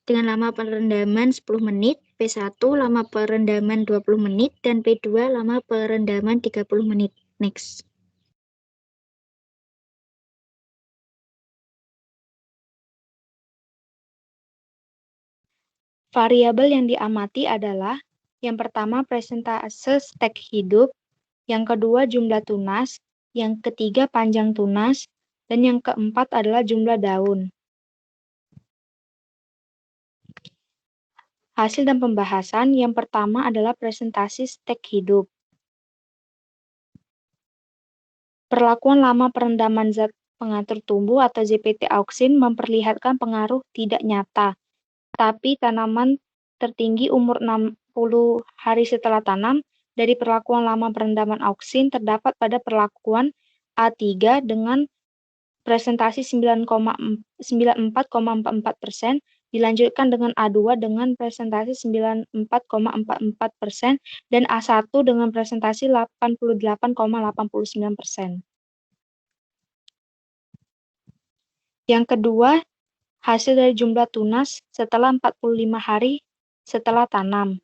dengan lama perendaman 10 menit, P1 lama perendaman 20 menit, dan P2 lama perendaman 30 menit. Next. Variabel yang diamati adalah yang pertama persentase stek hidup, yang kedua jumlah tunas, yang ketiga panjang tunas, dan yang keempat adalah jumlah daun. Hasil dan pembahasan, yang pertama adalah presentasi stek hidup. Perlakuan lama perendaman zat pengatur tumbuh atau ZPT auksin memperlihatkan pengaruh tidak nyata, tapi tanaman tertinggi umur 60 hari setelah tanam dari perlakuan lama perendaman auksin terdapat pada perlakuan A3 dengan presentasi 94,44%, dilanjutkan dengan A2 dengan presentasi 94,44% dan A1 dengan presentasi 88,89%. Yang kedua, hasil dari jumlah tunas setelah 45 hari setelah tanam.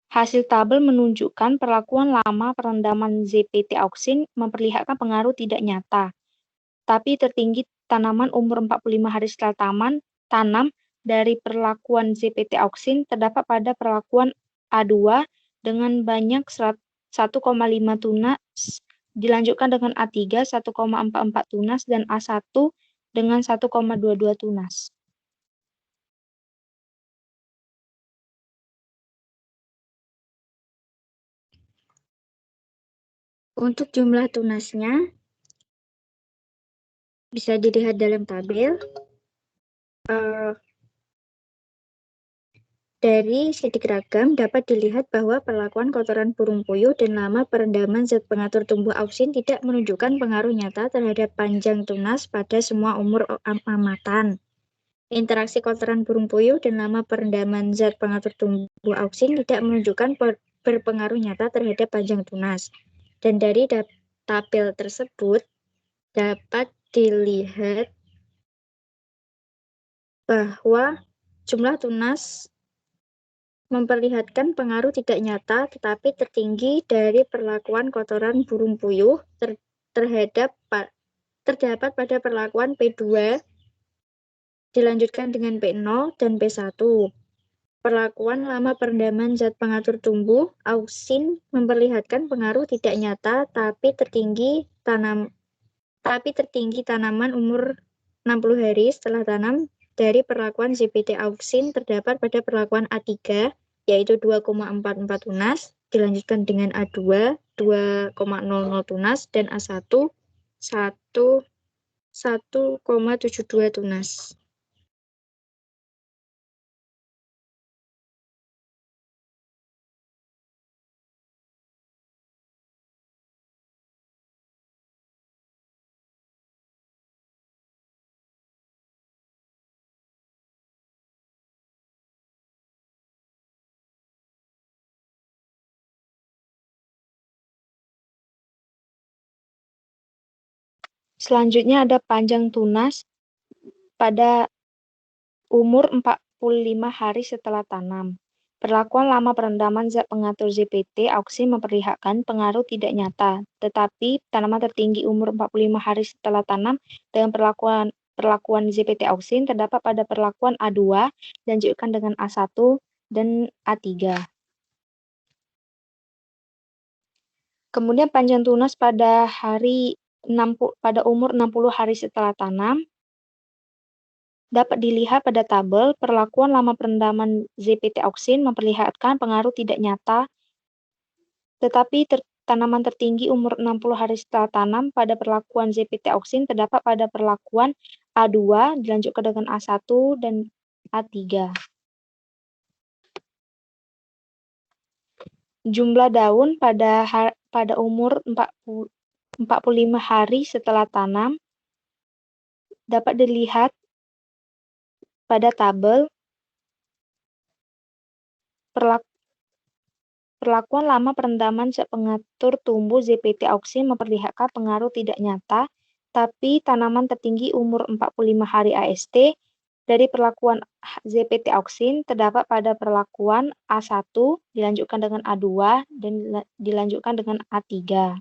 Hasil tabel menunjukkan perlakuan lama perendaman ZPT auksin memperlihatkan pengaruh tidak nyata, tapi tertinggi tanaman umur 45 hari setelah tanam dari perlakuan ZPT auksin terdapat pada perlakuan A2 dengan banyak 1,5 tunas, dilanjutkan dengan A3 1,44 tunas dan A1 dengan 1,22 tunas. Untuk jumlah tunasnya bisa dilihat dalam tabel. Dari sidik ragam dapat dilihat bahwa perlakuan kotoran burung puyuh dan lama perendaman zat pengatur tumbuh auksin tidak menunjukkan pengaruh nyata terhadap panjang tunas pada semua umur amatan. Interaksi kotoran burung puyuh dan lama perendaman zat pengatur tumbuh auksin tidak menunjukkan berpengaruh nyata terhadap panjang tunas. Dan dari tabel tersebut dapat dilihat bahwa jumlah tunas memperlihatkan pengaruh tidak nyata tetapi tertinggi dari perlakuan kotoran burung puyuh terdapat pada perlakuan P2 dilanjutkan dengan P0 dan P1. Perlakuan lama perendaman zat pengatur tumbuh auksin memperlihatkan pengaruh tidak nyata tapi tertinggi tanaman umur 60 hari setelah tanam dari perlakuan ZPT auksin terdapat pada perlakuan A3 yaitu 2,44 tunas, dilanjutkan dengan A2 2,00 tunas dan A1 1,72 tunas. Selanjutnya ada panjang tunas pada umur 45 hari setelah tanam. Perlakuan lama perendaman zat pengatur ZPT auksin memperlihatkan pengaruh tidak nyata, tetapi tanaman tertinggi umur 45 hari setelah tanam dengan perlakuan ZPT auksin terdapat pada perlakuan A2 dilanjutkan dengan A1 dan A3. Kemudian panjang tunas pada umur 60 hari setelah tanam dapat dilihat pada tabel. Perlakuan lama perendaman ZPT auksin memperlihatkan pengaruh tidak nyata, tetapi tanaman tertinggi umur 60 hari setelah tanam pada perlakuan ZPT auksin terdapat pada perlakuan A2 dilanjutkan dengan A1 dan A3. Jumlah daun pada umur 45 hari setelah tanam dapat dilihat pada tabel. Perlakuan lama perendaman zat pengatur tumbuh ZPT auksin memperlihatkan pengaruh tidak nyata, tapi tanaman tertinggi umur 45 hari AST dari perlakuan ZPT auksin terdapat pada perlakuan A1 dilanjutkan dengan A2 dan dilanjutkan dengan A3.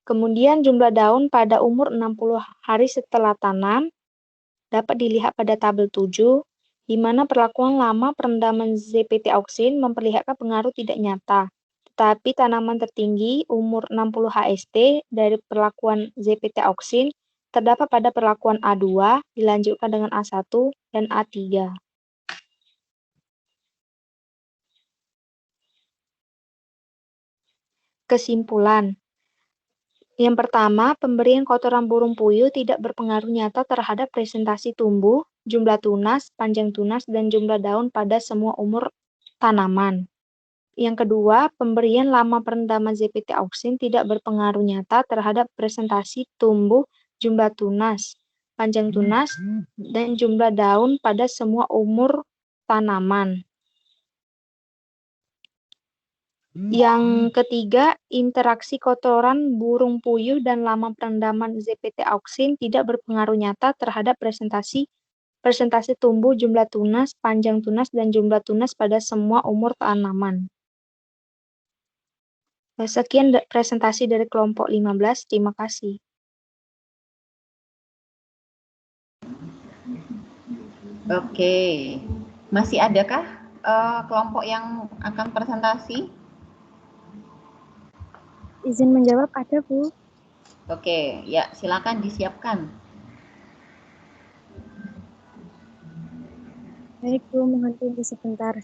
Kemudian jumlah daun pada umur 60 hari setelah tanam dapat dilihat pada tabel 7, di mana perlakuan lama perendaman ZPT auksin memperlihatkan pengaruh tidak nyata. Tetapi tanaman tertinggi umur 60 HST dari perlakuan ZPT auksin terdapat pada perlakuan A2 dilanjutkan dengan A1 dan A3. Kesimpulan. Yang pertama, pemberian kotoran burung puyuh tidak berpengaruh nyata terhadap presentasi tumbuh, jumlah tunas, panjang tunas, dan jumlah daun pada semua umur tanaman. Yang kedua, pemberian lama perendaman ZPT auksin tidak berpengaruh nyata terhadap presentasi tumbuh, jumlah tunas, panjang tunas, dan jumlah daun pada semua umur tanaman. Yang ketiga, interaksi kotoran burung puyuh dan lama perendaman ZPT auksin tidak berpengaruh nyata terhadap presentasi Presentasi tumbuh, jumlah tunas, panjang tunas, dan jumlah tunas pada semua umur tanaman. Sekian presentasi dari kelompok 15. Terima kasih. Oke, masih adakah kelompok yang akan presentasi? Izin menjawab ada, Bu. Oke, ya silakan disiapkan. Baik, Bu, mohon tunggu sebentar.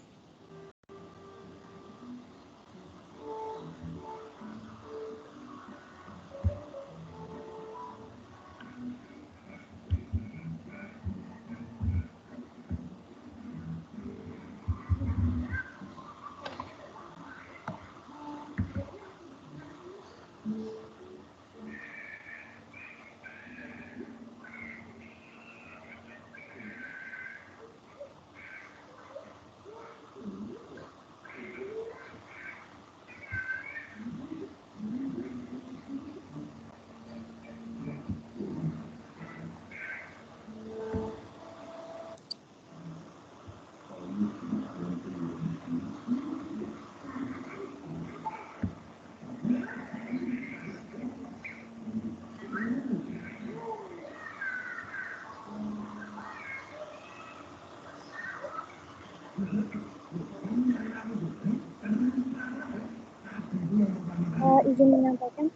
Izin menyampaikan.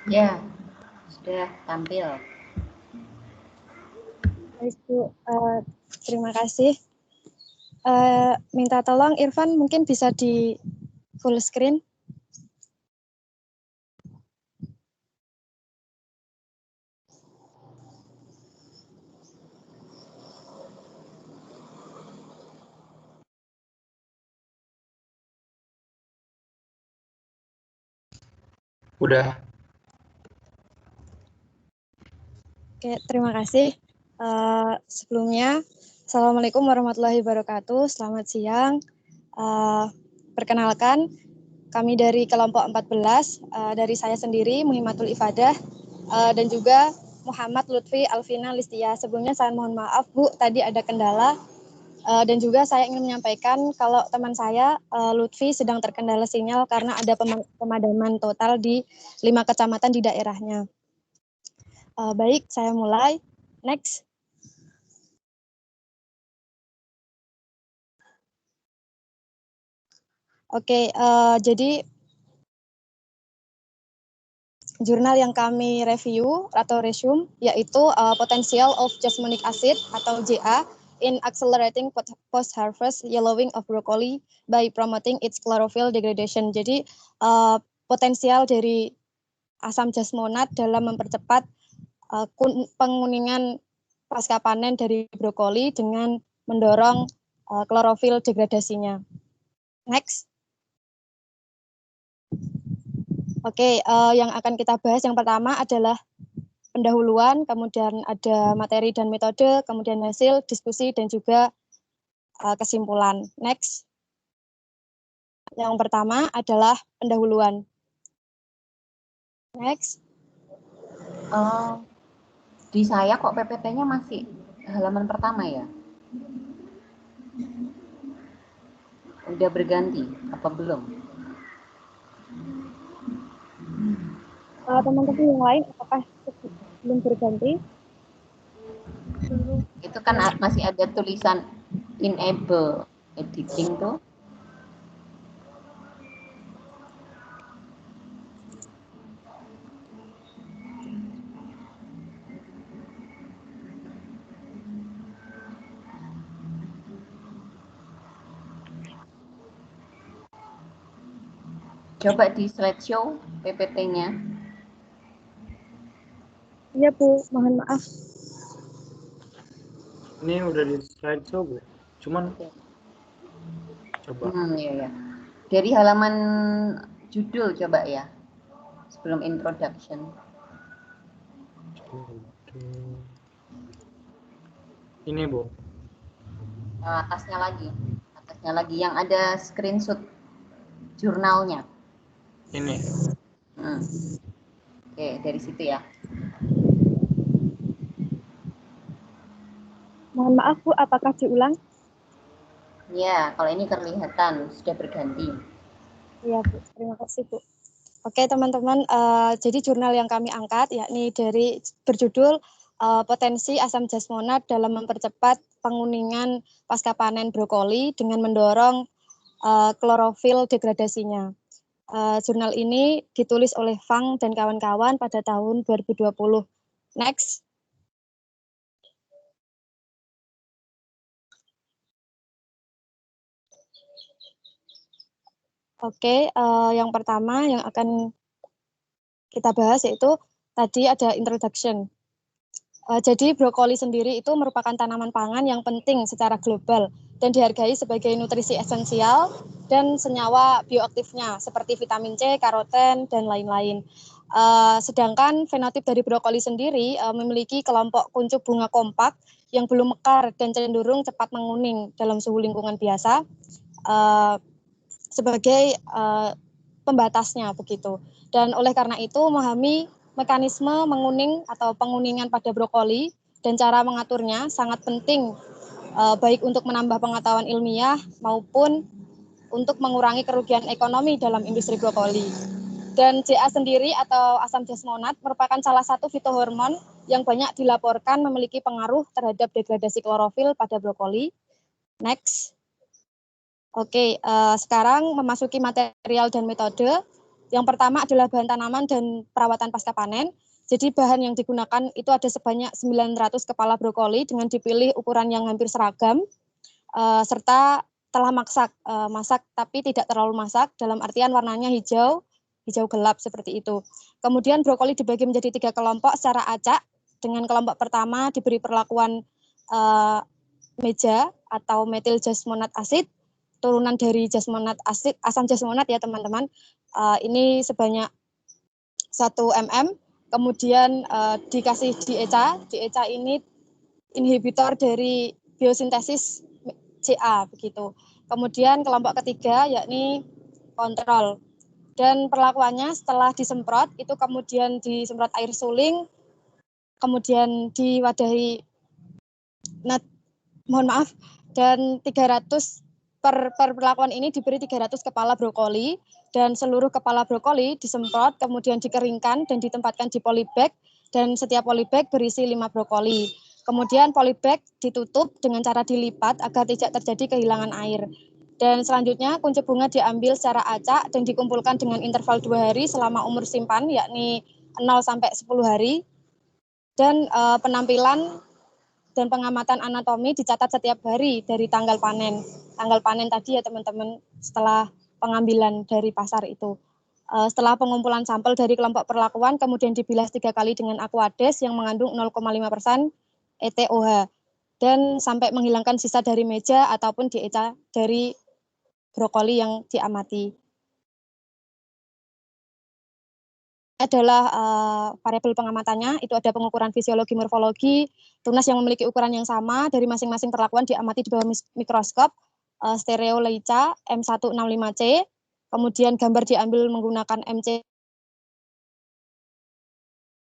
Ya, sudah tampil. Baik, Bu. Terima kasih. Minta tolong Irfan mungkin bisa di full screen. Udah. Oke, terima kasih. Sebelumnya, Assalamualaikum warahmatullahi wabarakatuh. Selamat siang. Perkenalkan, kami dari kelompok 14, dari saya sendiri, Muhimmatul Ifadah, dan juga Muhammad Lutfi Alvina Listia. Sebelumnya saya mohon maaf, Bu, tadi ada kendala. Dan juga saya ingin menyampaikan kalau teman saya, Lutfi, sedang terkendala sinyal karena ada pemadaman total di 5 kecamatan di daerahnya. Baik, saya mulai. Next. Oke, jadi jurnal yang kami review atau resume yaitu Potential of Jasmonic Acid atau JA in Accelerating Post-Harvest Yellowing of Broccoli by Promoting its Chlorophyll Degradation. Jadi potensial dari asam jasmonat dalam mempercepat penguningan pasca panen dari brokoli dengan mendorong klorofil degradasinya. Next. Oke, yang akan kita bahas yang pertama adalah pendahuluan, kemudian ada materi dan metode, kemudian hasil, diskusi, dan juga kesimpulan. Next. Yang pertama adalah pendahuluan. Next. Di saya kok PPT-nya masih halaman pertama ya? Udah berganti apa belum? Teman-teman yang lain apakah belum berganti? Itu kan masih ada tulisan enable editing tuh. Coba di slideshow PPT-nya. Iya, Bu, mohon maaf. Ini udah di slideshow, Bu. Cuman coba. Iya. Dari halaman judul coba ya. Sebelum introduction. Ini, Bu. Atasnya lagi yang ada screenshot jurnalnya. Ini. Oke, dari situ ya. Mohon maaf Bu, apakah diulang? Ya, kalau ini kelihatan sudah berganti. Iya Bu, terima kasih Bu. Oke teman-teman, jadi jurnal yang kami angkat yakni dari berjudul Potensi Asam Jasmonat dalam mempercepat penguningan pasca panen brokoli dengan mendorong klorofil degradasinya. Jurnal ini ditulis oleh Fang dan kawan-kawan pada tahun 2020. Next. Oke, yang pertama yang akan kita bahas yaitu tadi ada introduction. Jadi brokoli sendiri itu merupakan tanaman pangan yang penting secara global dan dihargai sebagai nutrisi esensial dan senyawa bioaktifnya seperti vitamin C, karoten, dan lain-lain. Sedangkan fenotip dari brokoli sendiri memiliki kelompok kuncup bunga kompak yang belum mekar dan cenderung cepat menguning dalam suhu lingkungan biasa sebagai pembatasnya begitu. Dan oleh karena itu memahami mekanisme menguning atau penguningan pada brokoli dan cara mengaturnya sangat penting baik untuk menambah pengetahuan ilmiah maupun untuk mengurangi kerugian ekonomi dalam industri brokoli. Dan JA sendiri atau asam jasmonat merupakan salah satu fitohormon yang banyak dilaporkan memiliki pengaruh terhadap degradasi klorofil pada brokoli. Next. Oke, sekarang memasuki material dan metode. Yang pertama adalah bahan tanaman dan perawatan pasca panen. Jadi bahan yang digunakan itu ada sebanyak 900 kepala brokoli dengan dipilih ukuran yang hampir seragam, serta telah masak tapi tidak terlalu masak, dalam artian warnanya hijau gelap seperti itu. Kemudian brokoli dibagi menjadi 3 kelompok secara acak, dengan kelompok pertama diberi perlakuan meja atau metil jasmonat asid, turunan dari jasmonat asid, asam jasmonat ya teman-teman. Ini sebanyak 1 mm, kemudian dikasih DECA. DECA ini inhibitor dari biosintesis CA begitu. Kemudian kelompok ketiga yakni kontrol. Dan perlakuannya setelah disemprot itu kemudian disemprot air suling, kemudian diwadahi dan 300 per perlakuan ini diberi 300 kepala brokoli dan seluruh kepala brokoli disemprot kemudian dikeringkan dan ditempatkan di polybag dan setiap polybag berisi 5 brokoli. Kemudian polybag ditutup dengan cara dilipat agar tidak terjadi kehilangan air. Dan selanjutnya kuncup bunga diambil secara acak dan dikumpulkan dengan interval 2 hari selama umur simpan yakni 0 sampai 10 hari. Dan penampilan dan pengamatan anatomi dicatat setiap hari dari tanggal panen. Tanggal panen tadi ya teman-teman setelah pengambilan dari pasar itu. Setelah pengumpulan sampel dari kelompok perlakuan kemudian dibilas 3 kali dengan Aquades yang mengandung 0,5% ETOH dan sampai menghilangkan sisa dari meja ataupun DECA dari brokoli yang diamati. Adalah variabel pengamatannya, itu ada pengukuran fisiologi morfologi, tunas yang memiliki ukuran yang sama dari masing-masing perlakuan diamati di bawah mikroskop, stereo Leica M165C, kemudian gambar diambil menggunakan MC,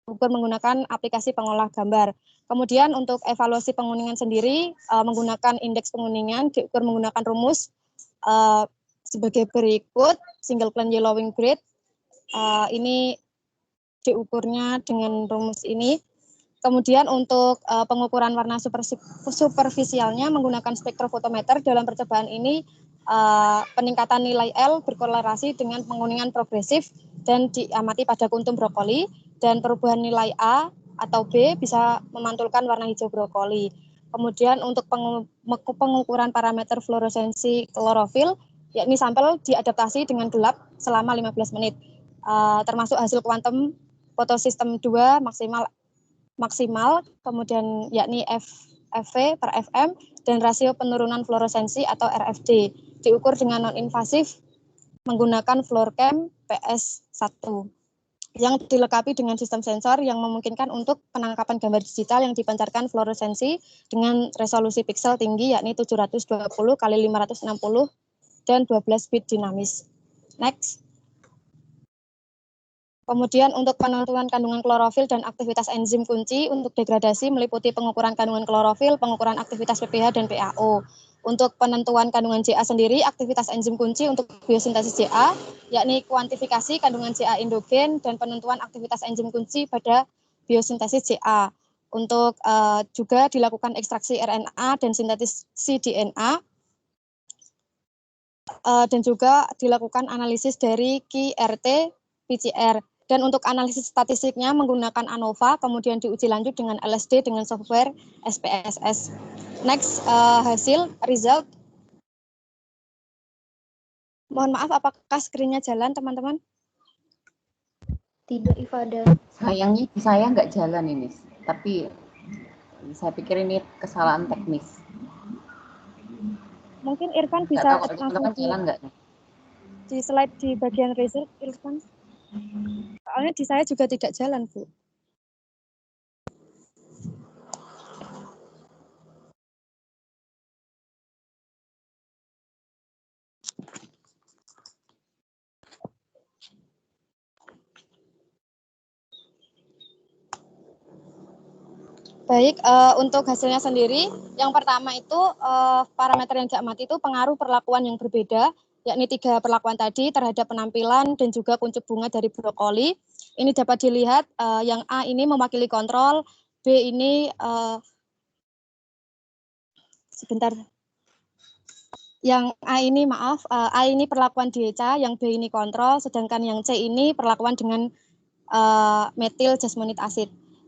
ukur menggunakan aplikasi pengolah gambar. Kemudian untuk evaluasi penguningan sendiri, menggunakan indeks penguningan, diukur menggunakan rumus sebagai berikut, single plant yellowing grade, ini diukurnya dengan rumus ini. Kemudian untuk pengukuran warna superficialnya menggunakan spektrofotometer. Dalam percobaan ini peningkatan nilai L berkorelasi dengan penguningan progresif dan diamati pada kuntum brokoli, dan perubahan nilai A atau B bisa memantulkan warna hijau brokoli. Kemudian untuk pengukuran parameter fluoresensi klorofil, yakni sampel diadaptasi dengan gelap selama 15 menit. Termasuk hasil kuantum fotosistem 2 maksimal, kemudian yakni FV per FM, dan rasio penurunan fluoresensi atau RFD, diukur dengan non-invasif menggunakan Fluorochem PS1, yang dilengkapi dengan sistem sensor yang memungkinkan untuk penangkapan gambar digital yang dipancarkan fluoresensi dengan resolusi piksel tinggi, yakni 720 x 560 dan 12 bit dinamis. Next. Kemudian untuk penentuan kandungan klorofil dan aktivitas enzim kunci untuk degradasi meliputi pengukuran kandungan klorofil, pengukuran aktivitas pPH dan PaO. Untuk penentuan kandungan Ca sendiri, aktivitas enzim kunci untuk biosintesis Ca, yakni kuantifikasi kandungan Ca endogen dan penentuan aktivitas enzim kunci pada biosintesis Ca. Untuk juga dilakukan ekstraksi RNA dan sintetisasi DNA, dan juga dilakukan analisis dari QRT PCR. Dan untuk analisis statistiknya menggunakan ANOVA, kemudian diuji lanjut dengan LSD dengan software SPSS. Next, hasil, result. Mohon maaf, apakah screen-nya jalan, teman-teman? Tidak, Ifada. Sayangnya di saya nggak jalan ini, tapi saya pikir ini kesalahan teknis. Mungkin Irfan Nggak bisa tahu kalau langsung teman-teman jalan nggak? di slide di bagian result, Irfan. Soalnya di saya juga tidak jalan, Bu. Baik, untuk hasilnya sendiri, yang pertama itu parameter yang diamati itu pengaruh perlakuan yang berbeda, yakni 3 perlakuan tadi terhadap penampilan dan juga kuncup bunga dari brokoli. Ini dapat dilihat yang A ini mewakili kontrol, B ini sebentar. Yang A ini maaf, A ini perlakuan DHA, yang B ini kontrol, sedangkan yang C ini perlakuan dengan metil jasmonit acid.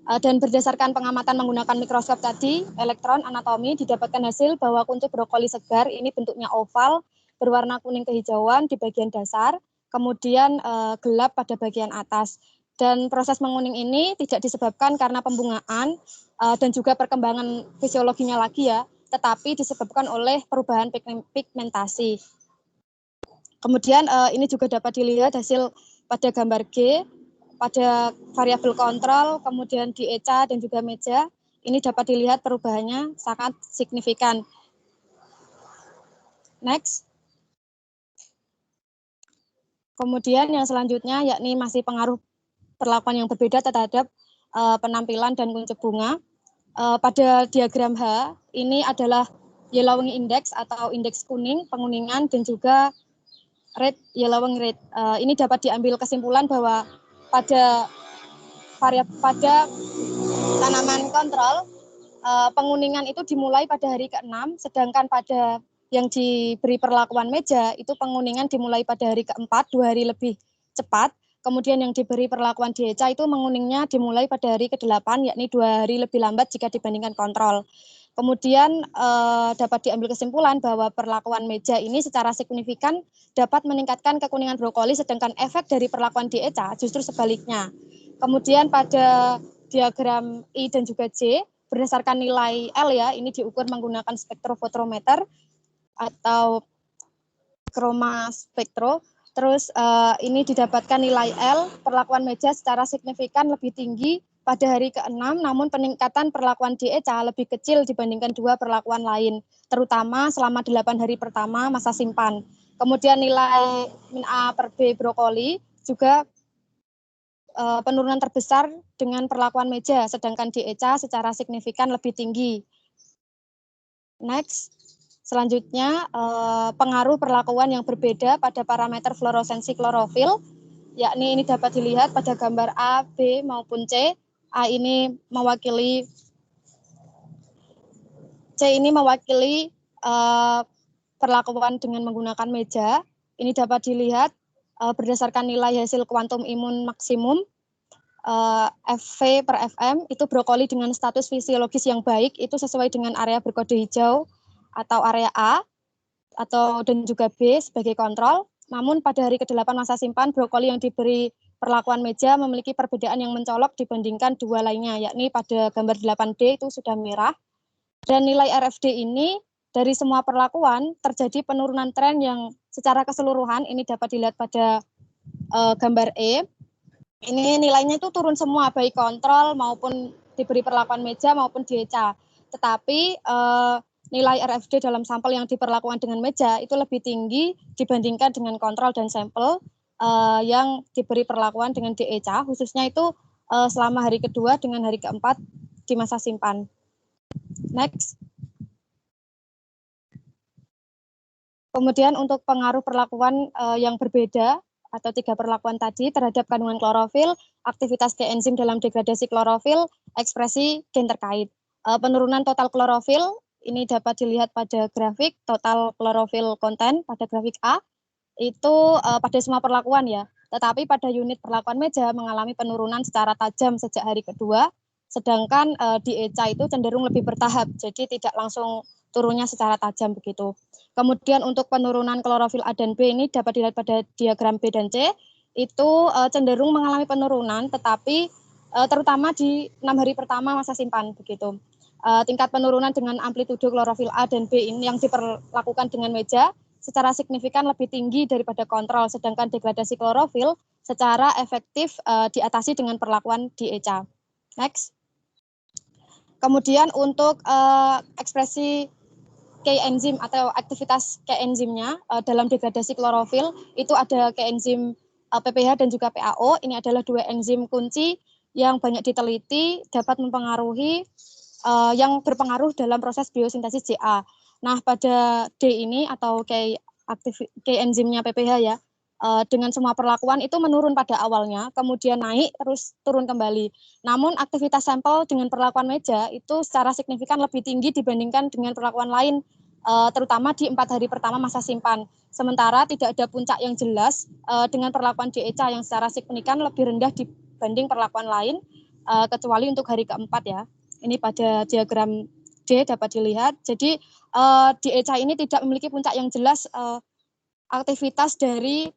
Dan berdasarkan pengamatan menggunakan mikroskop tadi, elektron anatomi, didapatkan hasil bahwa kuncup brokoli segar ini bentuknya oval, berwarna kuning kehijauan di bagian dasar, kemudian gelap pada bagian atas. Dan proses menguning ini tidak disebabkan karena pembungaan dan juga perkembangan fisiologinya lagi ya, tetapi disebabkan oleh perubahan pigmentasi. Kemudian ini juga dapat dilihat hasil pada gambar G, pada variabel kontrol, kemudian di ECA dan juga meja, ini dapat dilihat perubahannya sangat signifikan. Next. Kemudian yang selanjutnya yakni masih pengaruh perlakuan yang berbeda terhadap penampilan dan kuncup bunga. Pada diagram H, ini adalah yellowing index atau indeks kuning, penguningan, dan juga red, yellowing red. Ini dapat diambil kesimpulan bahwa pada tanaman kontrol, penguningan itu dimulai pada hari ke-6, sedangkan pada yang diberi perlakuan meja, itu penguningan dimulai pada hari ke-4, 2 hari lebih cepat. Kemudian yang diberi perlakuan DHA itu menguningnya dimulai pada hari ke-8, yakni 2 hari lebih lambat jika dibandingkan kontrol. Kemudian dapat diambil kesimpulan bahwa perlakuan meja ini secara signifikan dapat meningkatkan kekuningan brokoli, sedangkan efek dari perlakuan DHA justru sebaliknya. Kemudian pada diagram I dan juga J, berdasarkan nilai L ya, ini diukur menggunakan spektrofotometer atau chroma spektro. Terus ini didapatkan nilai L, perlakuan meja secara signifikan lebih tinggi pada hari ke-6, namun peningkatan perlakuan DHA lebih kecil dibandingkan 2 perlakuan lain, terutama selama 8 hari pertama masa simpan. Kemudian nilai min A per B brokoli juga penurunan terbesar dengan perlakuan meja, sedangkan DHA secara signifikan lebih tinggi. Next, selanjutnya pengaruh perlakuan yang berbeda pada parameter fluoresensi klorofil, yakni ini dapat dilihat pada gambar A, B maupun C. A ini mewakili, C ini mewakili perlakuan dengan menggunakan meja. Ini dapat dilihat berdasarkan nilai hasil kuantum imun maksimum FV per FM, itu brokoli dengan status fisiologis yang baik itu sesuai dengan area berkode hijau atau area A atau dan juga B sebagai kontrol. Namun pada hari ke-8 masa simpan, brokoli yang diberi perlakuan meja memiliki perbedaan yang mencolok dibandingkan 2 lainnya, yakni pada gambar 8D itu sudah merah. Dan nilai RFD ini dari semua perlakuan terjadi penurunan tren yang secara keseluruhan, ini dapat dilihat pada gambar E. Ini nilainya itu turun semua, baik kontrol maupun diberi perlakuan meja maupun DHA. Tetapi nilai RFD dalam sampel yang diperlakukan dengan meja itu lebih tinggi dibandingkan dengan kontrol dan sampel. yang diberi perlakuan dengan DECA, khususnya itu selama hari kedua dengan hari keempat di masa simpan. Next. Kemudian untuk pengaruh perlakuan yang berbeda atau 3 perlakuan tadi terhadap kandungan klorofil, aktivitas enzim dalam degradasi klorofil, ekspresi gen terkait. Penurunan total klorofil ini dapat dilihat pada grafik total klorofil konten pada grafik A, itu pada semua perlakuan ya. Tetapi pada unit perlakuan meja mengalami penurunan secara tajam sejak hari kedua, sedangkan di ECA itu cenderung lebih bertahap, jadi tidak langsung turunnya secara tajam begitu. Kemudian untuk penurunan klorofil A dan B ini dapat dilihat pada diagram B dan C, itu cenderung mengalami penurunan, tetapi terutama di 6 hari pertama masa simpan begitu. Tingkat penurunan dengan amplitudo klorofil A dan B ini yang diperlakukan dengan meja secara signifikan lebih tinggi daripada kontrol, sedangkan degradasi klorofil secara efektif diatasi dengan perlakuan di ECA. Next. Kemudian untuk ekspresi K-enzim atau aktivitas K-enzimnya dalam degradasi klorofil itu ada K-enzim PPH dan juga PAO. Ini adalah 2 enzim kunci yang banyak diteliti dapat mempengaruhi yang berpengaruh dalam proses biosintesis JA. Nah, pada D ini atau K-enzimnya PPH ya, dengan semua perlakuan itu menurun pada awalnya, kemudian naik terus turun kembali. Namun aktivitas sampel dengan perlakuan meja itu secara signifikan lebih tinggi dibandingkan dengan perlakuan lain, terutama di 4 hari pertama masa simpan. Sementara tidak ada puncak yang jelas dengan perlakuan DECA yang secara signifikan lebih rendah dibanding perlakuan lain, kecuali untuk hari keempat ya. Ini pada diagram D dapat dilihat. Jadi DECA ini tidak memiliki puncak yang jelas aktivitas dari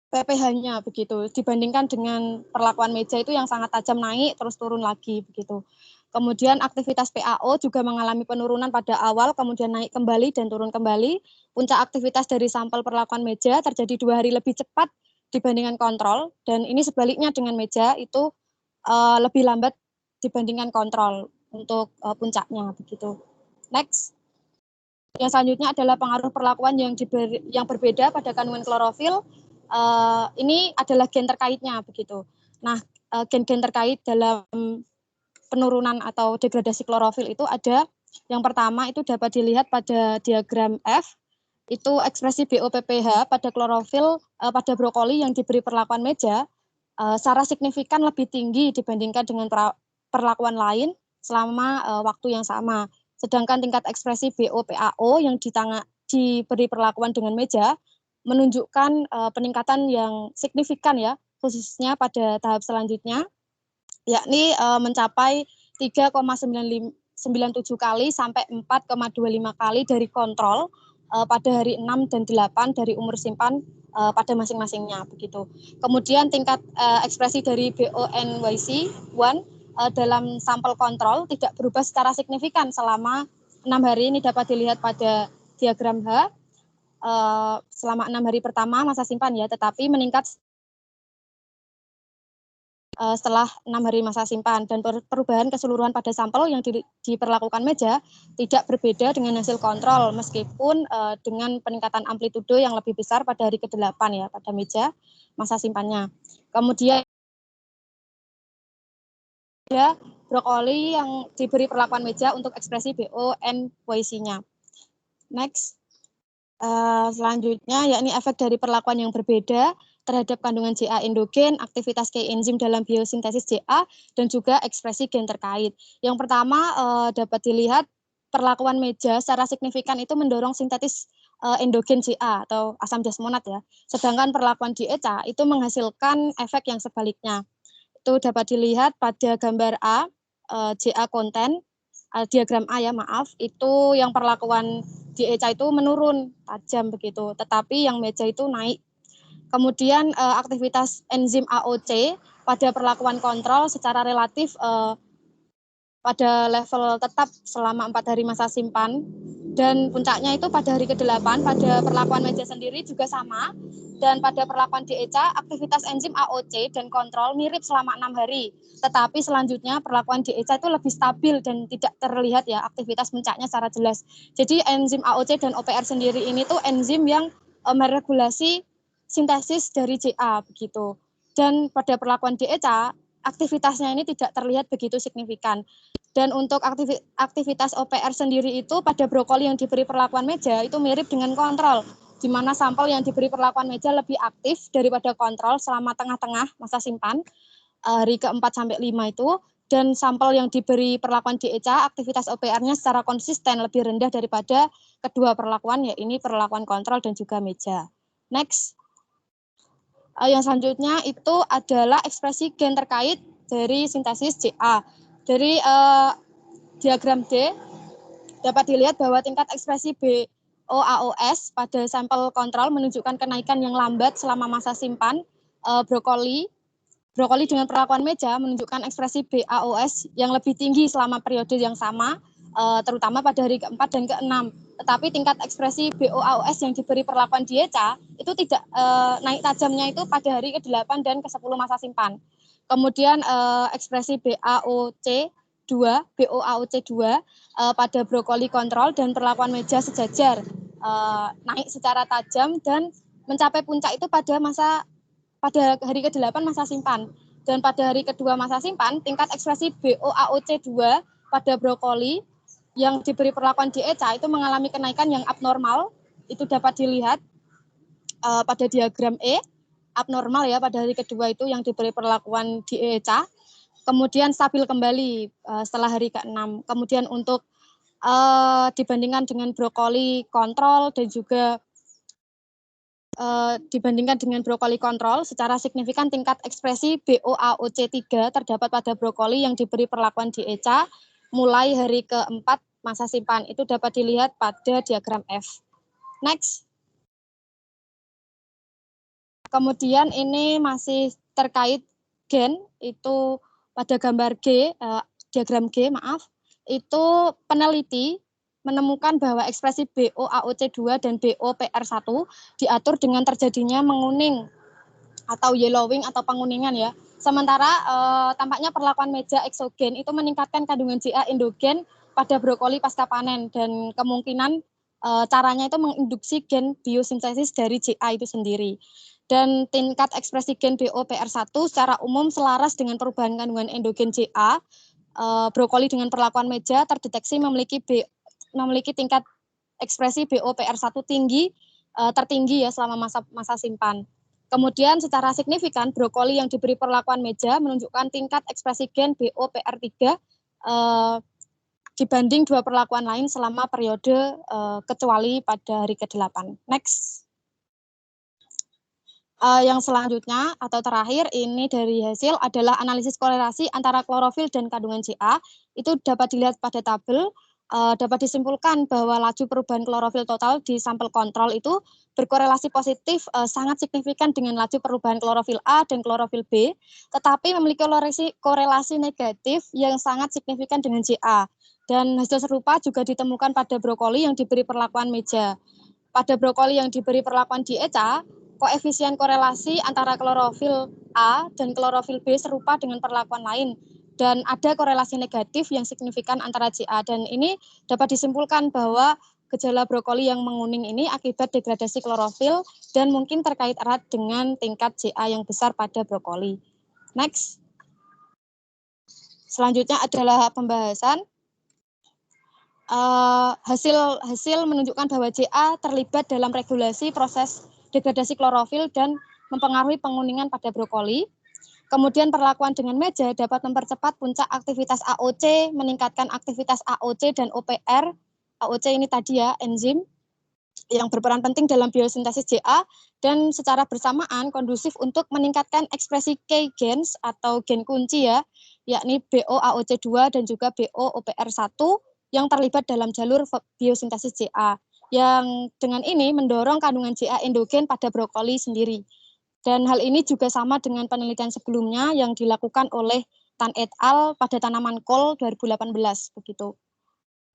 PPH-nya begitu, dibandingkan dengan perlakuan meja itu yang sangat tajam naik terus turun lagi begitu. Kemudian aktivitas PAO juga mengalami penurunan pada awal, kemudian naik kembali dan turun kembali. Puncak aktivitas dari sampel perlakuan meja terjadi 2 hari lebih cepat dibandingkan kontrol, dan ini sebaliknya dengan meja itu lebih lambat dibandingkan kontrol untuk puncaknya begitu. Next. Yang selanjutnya adalah pengaruh perlakuan yang berbeda pada kandungan klorofil. Ini adalah gen terkaitnya begitu. Nah, gen-gen terkait dalam penurunan atau degradasi klorofil itu ada. Yang pertama itu dapat dilihat pada diagram F, itu ekspresi BOPPH pada klorofil pada brokoli yang diberi perlakuan meja secara signifikan lebih tinggi dibandingkan dengan perlakuan lain selama waktu yang sama. Sedangkan tingkat ekspresi BOPAO yang diberi perlakuan dengan meja menunjukkan peningkatan yang signifikan ya, khususnya pada tahap selanjutnya, yakni mencapai 3,97 kali sampai 4,25 kali dari kontrol pada hari 6 dan 8 dari umur simpan pada masing-masingnya begitu. Kemudian tingkat ekspresi dari BONYC1 dalam sampel kontrol tidak berubah secara signifikan selama 6 hari, ini dapat dilihat pada diagram H. Selama 6 hari pertama masa simpan ya, tetapi meningkat setelah 6 hari masa simpan, dan perubahan keseluruhan pada sampel yang diperlakukan meja tidak berbeda dengan hasil kontrol meskipun dengan peningkatan amplitudo yang lebih besar pada hari ke-8 ya pada meja masa simpannya. Kemudian ada brokoli yang diberi perlakuan meja untuk ekspresi BONYC-nya. Next. Selanjutnya yakni efek dari perlakuan yang berbeda terhadap kandungan JA endogen, aktivitas K-enzim dalam biosintesis JA, dan juga ekspresi gen terkait. Yang pertama dapat dilihat perlakuan meja secara signifikan itu mendorong sintetis endogen JA atau asam jasmonat ya. Sedangkan perlakuan DECA itu menghasilkan efek yang sebaliknya. Itu dapat dilihat pada gambar A, JA konten, diagram A ya maaf, itu yang perlakuan DECA itu menurun tajam begitu, tetapi yang meja itu naik. Kemudian aktivitas enzim AOC pada perlakuan kontrol secara relatif pada level tetap selama 4 hari masa simpan, dan puncaknya itu pada hari ke-8 pada perlakuan meja sendiri juga sama, dan pada perlakuan DECA aktivitas enzim AOC dan kontrol mirip selama 6 hari, tetapi selanjutnya perlakuan DECA itu lebih stabil dan tidak terlihat ya aktivitas puncaknya secara jelas. Jadi enzim AOC dan OPR sendiri ini tuh enzim yang meregulasi sintesis dari JA begitu. Dan pada perlakuan DECA, aktivitasnya ini tidak terlihat begitu signifikan. Dan untuk aktivitas OPR sendiri itu pada brokoli yang diberi perlakuan meja itu mirip dengan kontrol, di mana sampel yang diberi perlakuan meja lebih aktif daripada kontrol selama tengah-tengah masa simpan, hari ke-4 sampai 5 itu, dan sampel yang diberi perlakuan DECA, aktivitas OPR-nya secara konsisten lebih rendah daripada kedua perlakuan, yaitu perlakuan kontrol dan juga meja. Next. Yang selanjutnya itu adalah ekspresi gen terkait dari sintesis JA. Dari diagram D dapat dilihat bahwa tingkat ekspresi BOAOS pada sampel kontrol menunjukkan kenaikan yang lambat selama masa simpan. Brokoli dengan perlakuan meja menunjukkan ekspresi BAOS yang lebih tinggi selama periode yang sama, terutama pada hari ke-4 dan ke-6. Tetapi tingkat ekspresi BOAOS yang diberi perlakuan DECA itu tidak naik tajamnya itu pada hari ke-8 dan ke-10 masa simpan. Kemudian ekspresi BOAOC2 pada brokoli kontrol dan perlakuan meja sejajar naik secara tajam dan mencapai puncak itu pada hari ke-8 masa simpan. Dan pada hari kedua masa simpan, tingkat ekspresi BOAOC2 pada brokoli yang diberi perlakuan DECA itu mengalami kenaikan yang abnormal. Itu dapat dilihat pada diagram E, abnormal ya pada hari kedua itu yang diberi perlakuan DECA. Kemudian stabil kembali setelah hari ke-6. Kemudian untuk dibandingkan dengan brokoli kontrol dan juga dibandingkan dengan brokoli kontrol, secara signifikan tingkat ekspresi BOAOC3 terdapat pada brokoli yang diberi perlakuan DECA mulai hari ke-4 masa simpan. Itu dapat dilihat pada diagram F. Next. Kemudian ini masih terkait gen, itu pada gambar G, diagram G, maaf, itu peneliti menemukan bahwa ekspresi BOAOC2 dan BOPR1 diatur dengan terjadinya menguning atau yellowing atau penguningan ya. Sementara tampaknya perlakuan meja eksogen itu meningkatkan kandungan JA endogen pada brokoli pasca panen dan kemungkinan caranya itu menginduksi gen biosintesis dari JA itu sendiri. Dan tingkat ekspresi gen BOPR1 secara umum selaras dengan perubahan kandungan endogen JA. Brokoli dengan perlakuan meja terdeteksi memiliki tingkat ekspresi BOPR1 tertinggi ya selama masa simpan. Kemudian secara signifikan brokoli yang diberi perlakuan meja menunjukkan tingkat ekspresi gen BOPR3 dibanding dua perlakuan lain selama periode kecuali pada hari ke-8. Next. Yang selanjutnya atau terakhir ini dari hasil adalah analisis korelasi antara klorofil dan kandungan JA. Itu dapat dilihat pada tabel. Dapat disimpulkan bahwa laju perubahan klorofil total di sampel kontrol itu berkorelasi positif sangat signifikan dengan laju perubahan klorofil A dan klorofil B, tetapi memiliki korelasi negatif yang sangat signifikan dengan JA. Dan hasil serupa juga ditemukan pada brokoli yang diberi perlakuan meja. Pada brokoli yang diberi perlakuan DECA, koefisien korelasi antara klorofil A dan klorofil B serupa dengan perlakuan lain. Dan ada korelasi negatif yang signifikan antara JA. Dan ini dapat disimpulkan bahwa gejala brokoli yang menguning ini akibat degradasi klorofil dan mungkin terkait erat dengan tingkat JA yang besar pada brokoli. Next. Selanjutnya adalah pembahasan. Hasil menunjukkan bahwa JA terlibat dalam regulasi proses degradasi klorofil dan mempengaruhi penguningan pada brokoli. Kemudian perlakuan dengan meja dapat mempercepat puncak aktivitas AOC, meningkatkan aktivitas AOC dan OPR. AOC ini tadi ya, enzim yang berperan penting dalam biosintesis JA dan secara bersamaan kondusif untuk meningkatkan ekspresi key gens atau gen kunci ya, yakni BOAOC2 dan juga BOOPR1 yang terlibat dalam jalur biosintesis JA. Yang dengan ini mendorong kandungan JA endogen pada brokoli sendiri. Dan hal ini juga sama dengan penelitian sebelumnya yang dilakukan oleh Tan et al. Pada tanaman kol 2018 begitu.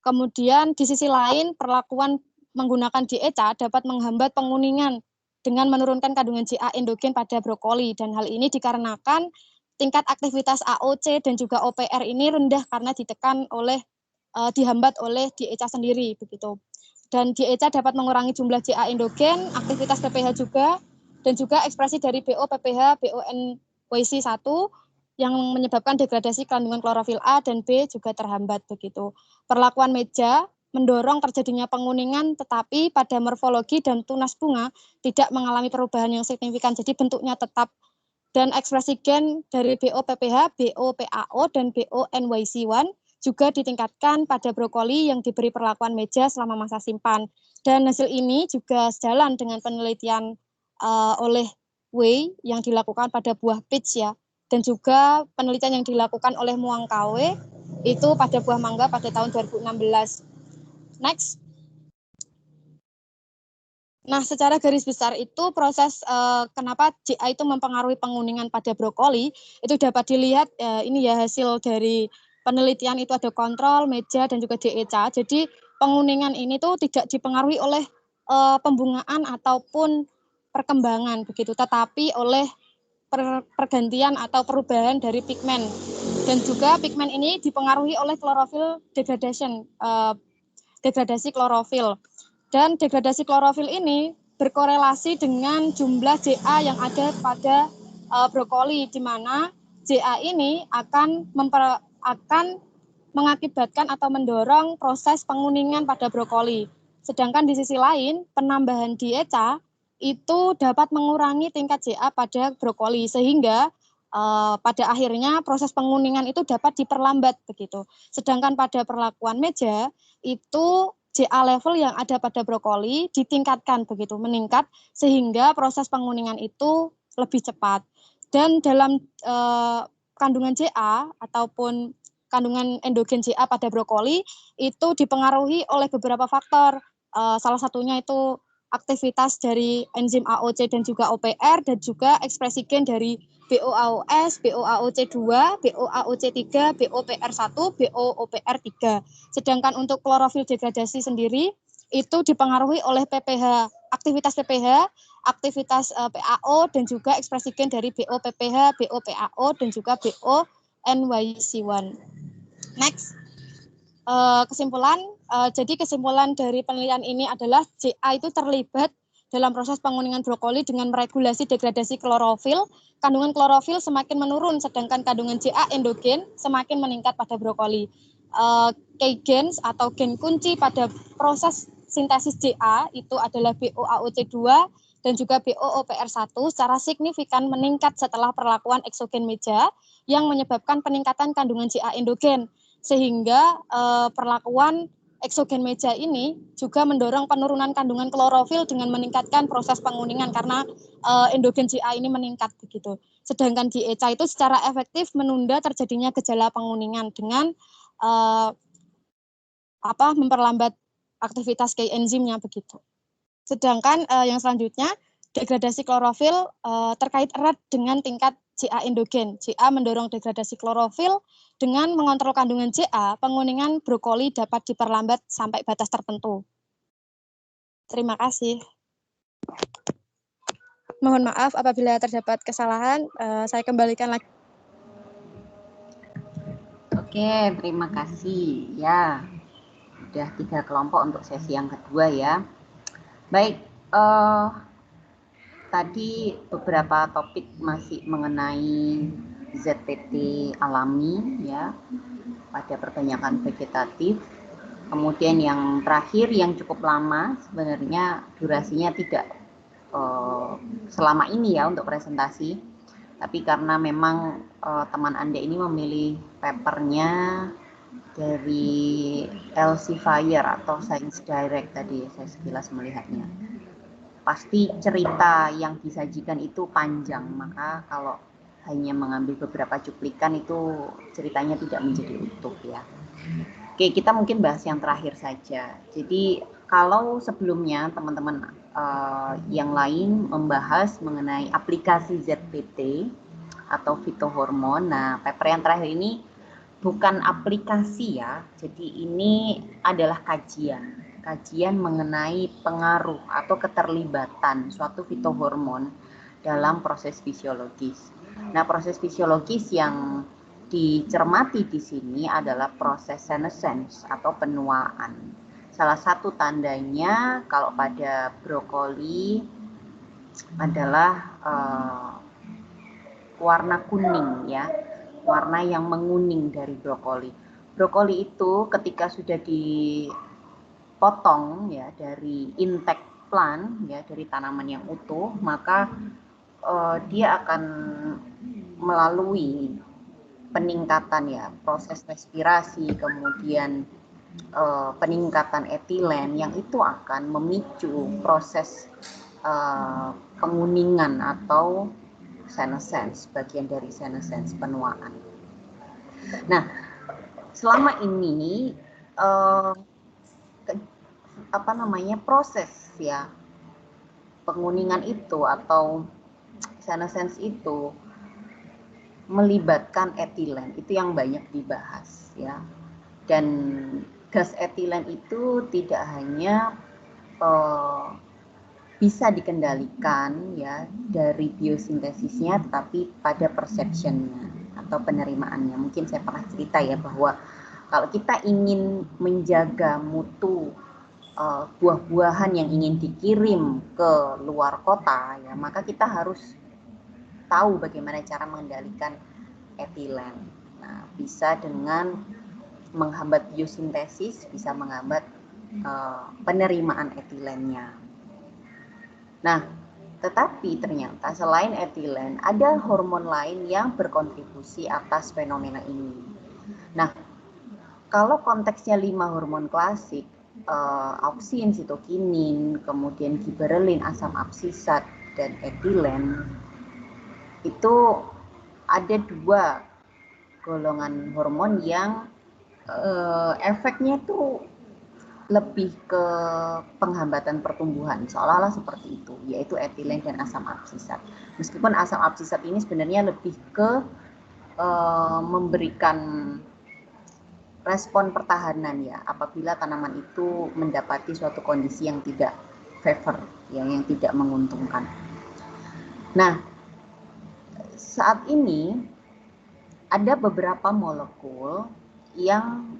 Kemudian di sisi lain perlakuan menggunakan DECA dapat menghambat penguningan dengan menurunkan kandungan JA endogen pada brokoli dan hal ini dikarenakan tingkat aktivitas AOC dan juga OPR ini rendah karena dihambat oleh DECA sendiri begitu. Dan DECA dapat mengurangi jumlah JA endogen, aktivitas PPH juga dan juga ekspresi dari BO PPH BONYC1 yang menyebabkan degradasi kandungan klorofil A dan B juga terhambat begitu. Perlakuan meja mendorong terjadinya penguningan tetapi pada morfologi dan tunas bunga tidak mengalami perubahan yang signifikan, jadi bentuknya tetap. Dan ekspresi gen dari BO PPH, BO PAO, dan BO NYC1 juga ditingkatkan pada brokoli yang diberi perlakuan meja selama masa simpan. Dan hasil ini juga sejalan dengan penelitian oleh Wei yang dilakukan pada buah peach ya, dan juga penelitian yang dilakukan oleh Muang KW itu pada buah mangga pada tahun 2016. Next. Nah, secara garis besar itu proses kenapa JA itu mempengaruhi penguningan pada brokoli itu dapat dilihat ini ya hasil dari penelitian itu ada kontrol, meja, dan juga DECA. Jadi penguningan ini tuh tidak dipengaruhi oleh pembungaan ataupun perkembangan begitu, tetapi oleh pergantian atau perubahan dari pigmen. Dan juga pigmen ini dipengaruhi oleh klorofil degradation, degradasi klorofil. Dan degradasi klorofil ini berkorelasi dengan jumlah JA yang ada pada brokoli, di mana JA ini akan mengakibatkan atau mendorong proses penguningan pada brokoli. Sedangkan di sisi lain, penambahan DECA itu dapat mengurangi tingkat JA pada brokoli, sehingga pada akhirnya proses penguningan itu dapat diperlambat begitu. Sedangkan pada perlakuan meja itu JA level yang ada pada brokoli ditingkatkan begitu, meningkat sehingga proses penguningan itu lebih cepat. Dan dalam kandungan JA ataupun kandungan endogen JA pada brokoli itu dipengaruhi oleh beberapa faktor. Salah satunya itu aktivitas dari enzim AOC dan juga OPR, dan juga ekspresi gen dari BOAOS, BOAOC2, BOAOC3, BOPR1, BOOPR3. Sedangkan untuk klorofil degradasi sendiri itu dipengaruhi oleh PPH, aktivitas PPH, aktivitas PAO, dan juga ekspresi gen dari BOPPH, BOPAO, dan juga BONYC1. Next. Kesimpulan, jadi kesimpulan dari penelitian ini adalah JA itu terlibat dalam proses penguningan brokoli dengan meregulasi degradasi klorofil. Kandungan klorofil semakin menurun, sedangkan kandungan JA endogen semakin meningkat pada brokoli. Key gens atau gen kunci pada proses sintesis JA itu adalah BOAOC2 dan juga BOOPR1 secara signifikan meningkat setelah perlakuan eksogen meja yang menyebabkan peningkatan kandungan JA endogen. Sehingga perlakuan eksogen meja ini juga mendorong penurunan kandungan klorofil dengan meningkatkan proses penguningan karena endogen JA ini meningkat begitu. Sedangkan DECA itu secara efektif menunda terjadinya gejala penguningan dengan memperlambat aktivitas key enzimnya begitu. Sedangkan yang selanjutnya degradasi klorofil terkait erat dengan tingkat JA endogen. JA mendorong degradasi klorofil. Dengan mengontrol kandungan JA, penguningan brokoli dapat diperlambat sampai batas tertentu. Terima kasih. Mohon maaf apabila terdapat kesalahan, saya kembalikan lagi. Oke, terima kasih. Ya, sudah 3 kelompok untuk sesi yang kedua ya. Baik, tadi beberapa topik masih mengenai ZPT alami ya, pada perbanyakan vegetatif. Kemudian yang terakhir yang cukup lama, sebenarnya durasinya tidak selama ini ya untuk presentasi, tapi karena memang teman Anda ini memilih papernya dari Elsevier atau Science Direct tadi, saya sekilas melihatnya. Pasti cerita yang disajikan itu panjang, maka kalau hanya mengambil beberapa cuplikan itu ceritanya tidak menjadi utuh ya. Oke, kita mungkin bahas yang terakhir saja. Jadi kalau sebelumnya teman-teman yang lain membahas mengenai aplikasi ZPT atau fitohormon, nah paper yang terakhir ini bukan aplikasi ya, jadi ini adalah kajian mengenai pengaruh atau keterlibatan suatu fitohormon dalam proses fisiologis. Nah, proses fisiologis yang dicermati di sini adalah proses senescence atau penuaan. Salah satu tandanya kalau pada brokoli adalah warna kuning ya, warna yang menguning dari brokoli. Brokoli itu ketika sudah dipotong ya dari intact plant ya, dari tanaman yang utuh, maka dia akan melalui peningkatan ya, proses respirasi, kemudian peningkatan etilen yang itu akan memicu proses penguningan atau senescence, bagian dari senescence, penuaan. Nah, selama ini proses ya penguningan itu atau senescence itu melibatkan etilen, itu yang banyak dibahas ya. Dan gas etilen itu tidak hanya bisa dikendalikan ya dari biosintesisnya, tetapi pada perceptionnya atau penerimaannya. Mungkin saya pernah cerita ya bahwa kalau kita ingin menjaga mutu buah-buahan yang ingin dikirim ke luar kota ya, maka kita harus tahu bagaimana cara mengendalikan etilen. Nah, bisa dengan menghambat biosintesis, bisa menghambat penerimaan etilennya. Nah, tetapi ternyata selain etilen, ada hormon lain yang berkontribusi atas fenomena ini. Nah, kalau konteksnya 5 hormon klasik, auksin, sitokinin, kemudian giberelin, asam absisat, dan etilen, itu ada 2 golongan hormon yang efeknya itu lebih ke penghambatan pertumbuhan, seolah-olah seperti itu, yaitu etilen dan asam absisat. Meskipun asam absisat ini sebenarnya lebih ke memberikan respon pertahanan ya, apabila tanaman itu mendapati suatu kondisi yang tidak favor, ya, yang tidak menguntungkan. Nah, saat ini ada beberapa molekul yang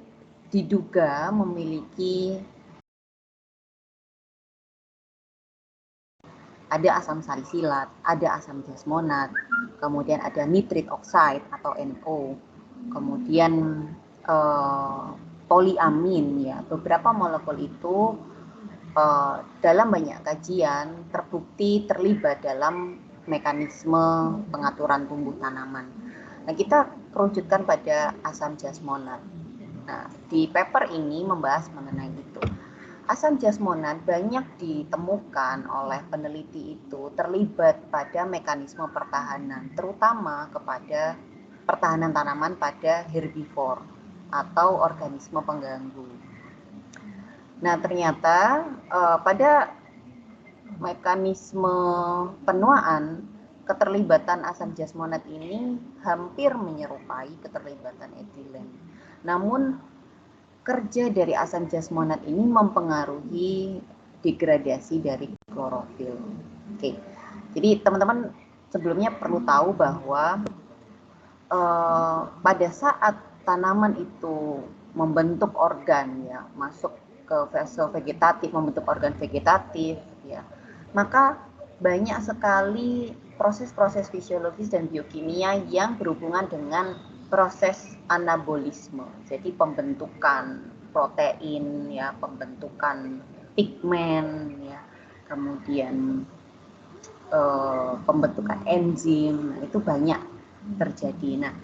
diduga memiliki, ada asam salisilat, ada asam jasmonat, kemudian ada nitrit oxide atau NO, kemudian poliamin ya. Beberapa molekul itu dalam banyak kajian terbukti terlibat dalam mekanisme pengaturan tumbuh tanaman. Nah, kita kerucutkan pada asam jasmonat. Nah, di paper ini membahas mengenai itu. Asam jasmonat banyak ditemukan oleh peneliti itu terlibat pada mekanisme pertahanan, terutama kepada pertahanan tanaman pada herbivore atau organisme pengganggu. Nah, ternyata pada mekanisme penuaan, keterlibatan asam jasmonat ini hampir menyerupai keterlibatan etilen. Namun kerja dari asam jasmonat ini mempengaruhi degradasi dari klorofil. Oke. Jadi teman-teman sebelumnya perlu tahu bahwa pada saat tanaman itu membentuk organ ya, masuk ke fase vegetatif, membentuk organ vegetatif ya, maka banyak sekali proses-proses fisiologis dan biokimia yang berhubungan dengan proses anabolisme. Jadi pembentukan protein ya, pembentukan pigmen ya, kemudian pembentukan enzim, itu banyak terjadi. Nah,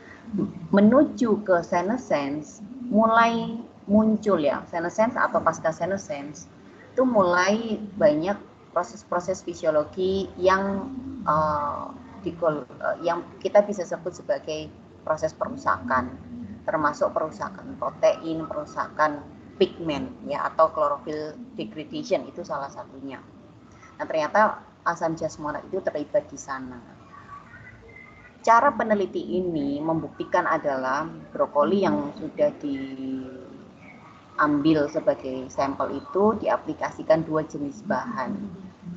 menuju ke senescence mulai muncul ya, senescence atau pasca senescence itu mulai banyak proses-proses fisiologi yang yang kita bisa sebut sebagai proses perusakan, termasuk perusakan protein, perusakan pigmen ya, atau chlorophyll degradation, itu salah satunya. Nah, ternyata asam jasmonat itu terlibat di sana. Cara peneliti ini membuktikan adalah brokoli yang sudah diambil sebagai sampel itu diaplikasikan 2 jenis bahan.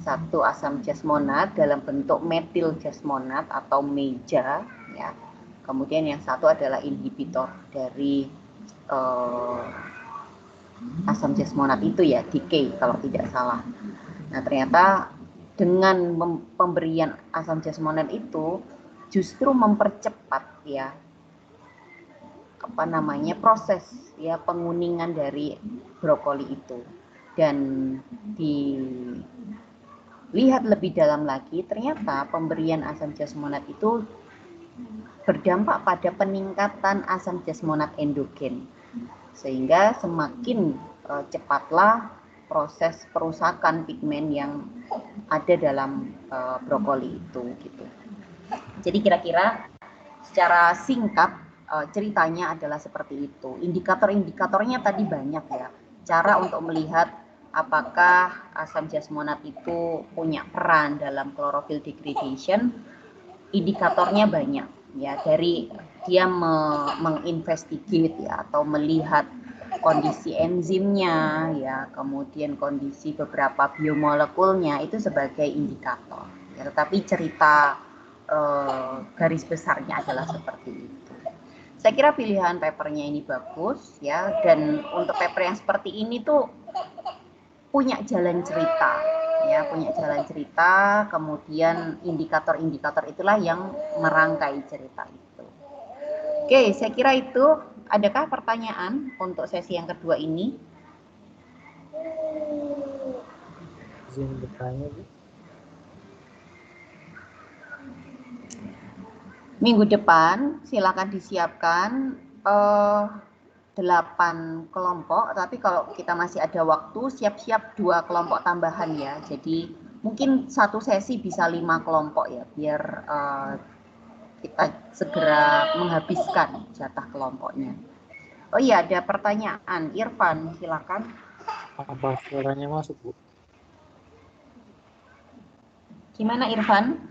Satu asam jasmonat dalam bentuk metil jasmonat atau meja ya. Kemudian yang satu adalah inhibitor dari asam jasmonat itu ya, decay kalau tidak salah. Nah, ternyata dengan pemberian asam jasmonat itu justru mempercepat ya proses ya penguningan dari brokoli itu. Dan dilihat lebih dalam lagi, ternyata pemberian asam jasmonat itu berdampak pada peningkatan asam jasmonat endogen, sehingga semakin cepatlah proses perusakan pigmen yang ada dalam brokoli itu gitu. Jadi kira-kira secara singkat ceritanya adalah seperti itu. Indikator-indikatornya tadi banyak ya. Cara untuk melihat apakah asam jasmonat itu punya peran dalam chlorophyll degradation, indikatornya banyak ya. Dari dia menginvestigate ya atau melihat kondisi enzimnya ya, kemudian kondisi beberapa biomolekulnya itu sebagai indikator. Ya, tetapi cerita garis besarnya adalah seperti itu. Saya kira pilihan papernya ini bagus ya, dan untuk paper yang seperti ini tuh punya jalan cerita ya, kemudian indikator-indikator itulah yang merangkai cerita itu. Oke, saya kira itu. Adakah pertanyaan untuk sesi yang kedua ini? Izin bertanya, Bu. Minggu depan silakan disiapkan 8 kelompok, tapi kalau kita masih ada waktu, siap-siap 2 kelompok tambahan ya. Jadi mungkin satu sesi bisa 5 kelompok ya, biar kita segera menghabiskan jatah kelompoknya. Oh iya, ada pertanyaan. Irfan, silakan. Apa suaranya masuk, Bu? Gimana Irfan?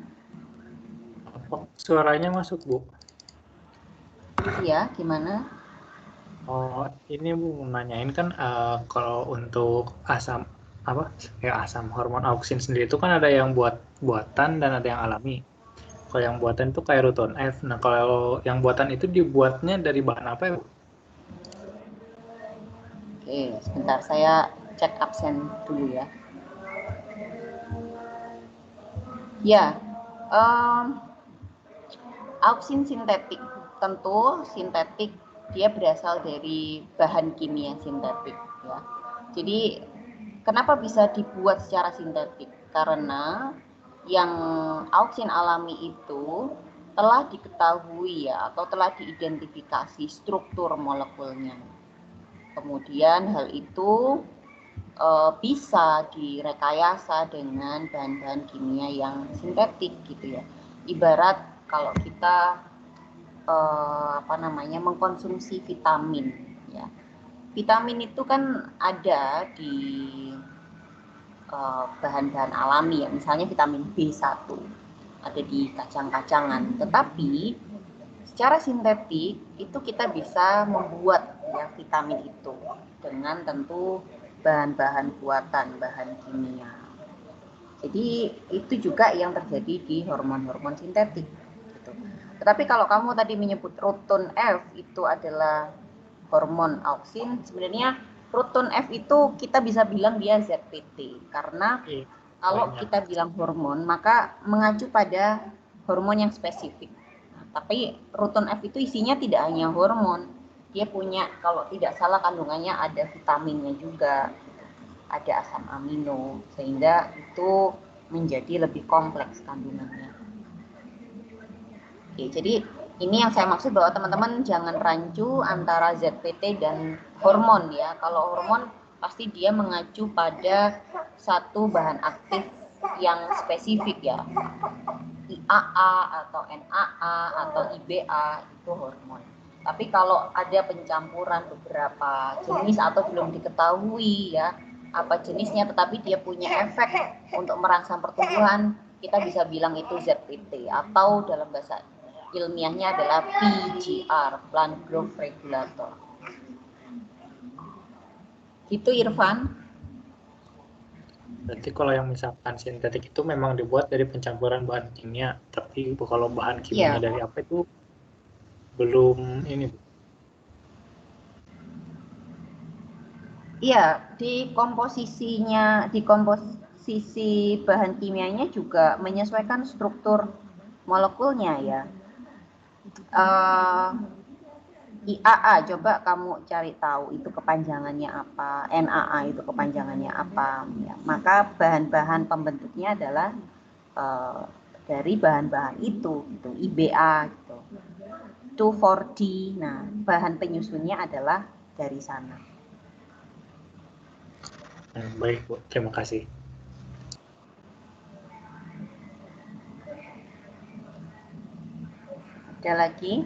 Apa suaranya masuk, Bu? Iya, gimana? Oh, ini Bu mau nanyain kan kalau untuk asam hormon auksin sendiri itu kan ada yang buatan dan ada yang alami. Kalau yang buatan itu kayak Ruton F. Nah, kalau yang buatan itu dibuatnya dari bahan apa ya, Bu? Oke, sebentar saya cek absen dulu ya. Ya, auksin sintetik, tentu sintetik dia berasal dari bahan kimia sintetik ya. Jadi kenapa bisa dibuat secara sintetik? Karena yang auksin alami itu telah diketahui ya, atau telah diidentifikasi struktur molekulnya. Kemudian hal itu bisa direkayasa dengan bahan-bahan kimia yang sintetik gitu ya. Ibarat kalau kita mengkonsumsi vitamin ya. Vitamin itu kan ada di bahan-bahan alami ya, misalnya vitamin B1 ada di kacang-kacangan, tetapi secara sintetik itu kita bisa membuat ya vitamin itu dengan tentu bahan-bahan buatan, bahan kimia. Jadi itu juga yang terjadi di hormon-hormon sintetik gitu. Tetapi kalau kamu tadi menyebut Ruton F itu adalah hormon auksin, sebenarnya Ruton F itu kita bisa bilang dia ZPT, karena kalau kita bilang hormon maka mengacu pada hormon yang spesifik. Nah, tapi Ruton F itu isinya tidak hanya hormon, dia punya kalau tidak salah kandungannya ada vitaminnya juga, ada asam amino, sehingga itu menjadi lebih kompleks kandungannya. Oke, jadi ini yang saya maksud bahwa teman-teman jangan rancu antara ZPT dan hormon ya. Kalau hormon pasti dia mengacu pada satu bahan aktif yang spesifik ya. IAA atau NAA atau IBA itu hormon. Tapi kalau ada pencampuran beberapa jenis atau belum diketahui ya apa jenisnya, tetapi dia punya efek untuk merangsang pertumbuhan, kita bisa bilang itu ZPT, atau dalam bahasa ilmiahnya adalah PGR, Plant Growth Regulator. Gitu Irfan. Berarti kalau yang misalkan sintetik itu memang dibuat dari pencampuran bahan kimia, tapi kalau bahan kimianya dari apa itu belum ini. Iya, di komposisinya, di komposisi sisi bahan kimianya juga menyesuaikan struktur molekulnya ya. IAA, coba kamu cari tahu itu kepanjangannya apa, NAA itu kepanjangannya apa. Ya. Maka bahan-bahan pembentuknya adalah dari bahan-bahan itu, gitu, IBA, gitu. 2,4-D, nah bahan penyusunnya adalah dari sana. Baik Bu, terima kasih. Ada lagi?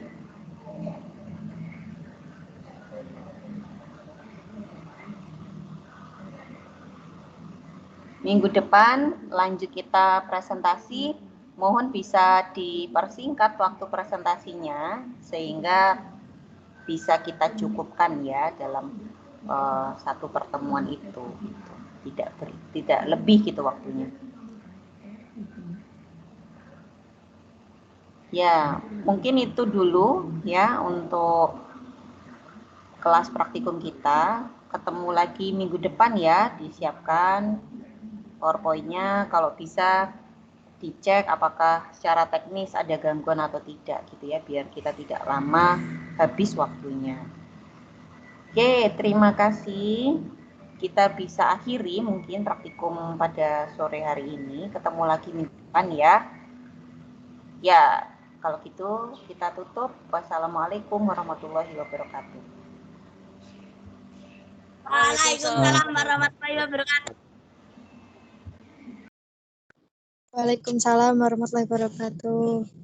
Minggu depan lanjut kita presentasi, mohon bisa dipersingkat waktu presentasinya sehingga bisa kita cukupkan ya dalam satu pertemuan itu, tidak lebih gitu waktunya. Ya, mungkin itu dulu ya untuk kelas praktikum kita. Ketemu lagi minggu depan ya, disiapkan PowerPoint-nya, kalau bisa dicek apakah secara teknis ada gangguan atau tidak gitu ya, biar kita tidak lama habis waktunya. Oke, terima kasih. Kita bisa akhiri mungkin praktikum pada sore hari ini. Ketemu lagi minggu depan ya. Ya, kalau gitu kita tutup. Wassalamualaikum warahmatullahi wabarakatuh. Waalaikumsalam warahmatullahi wabarakatuh. Waalaikumsalam warahmatullahi wabarakatuh.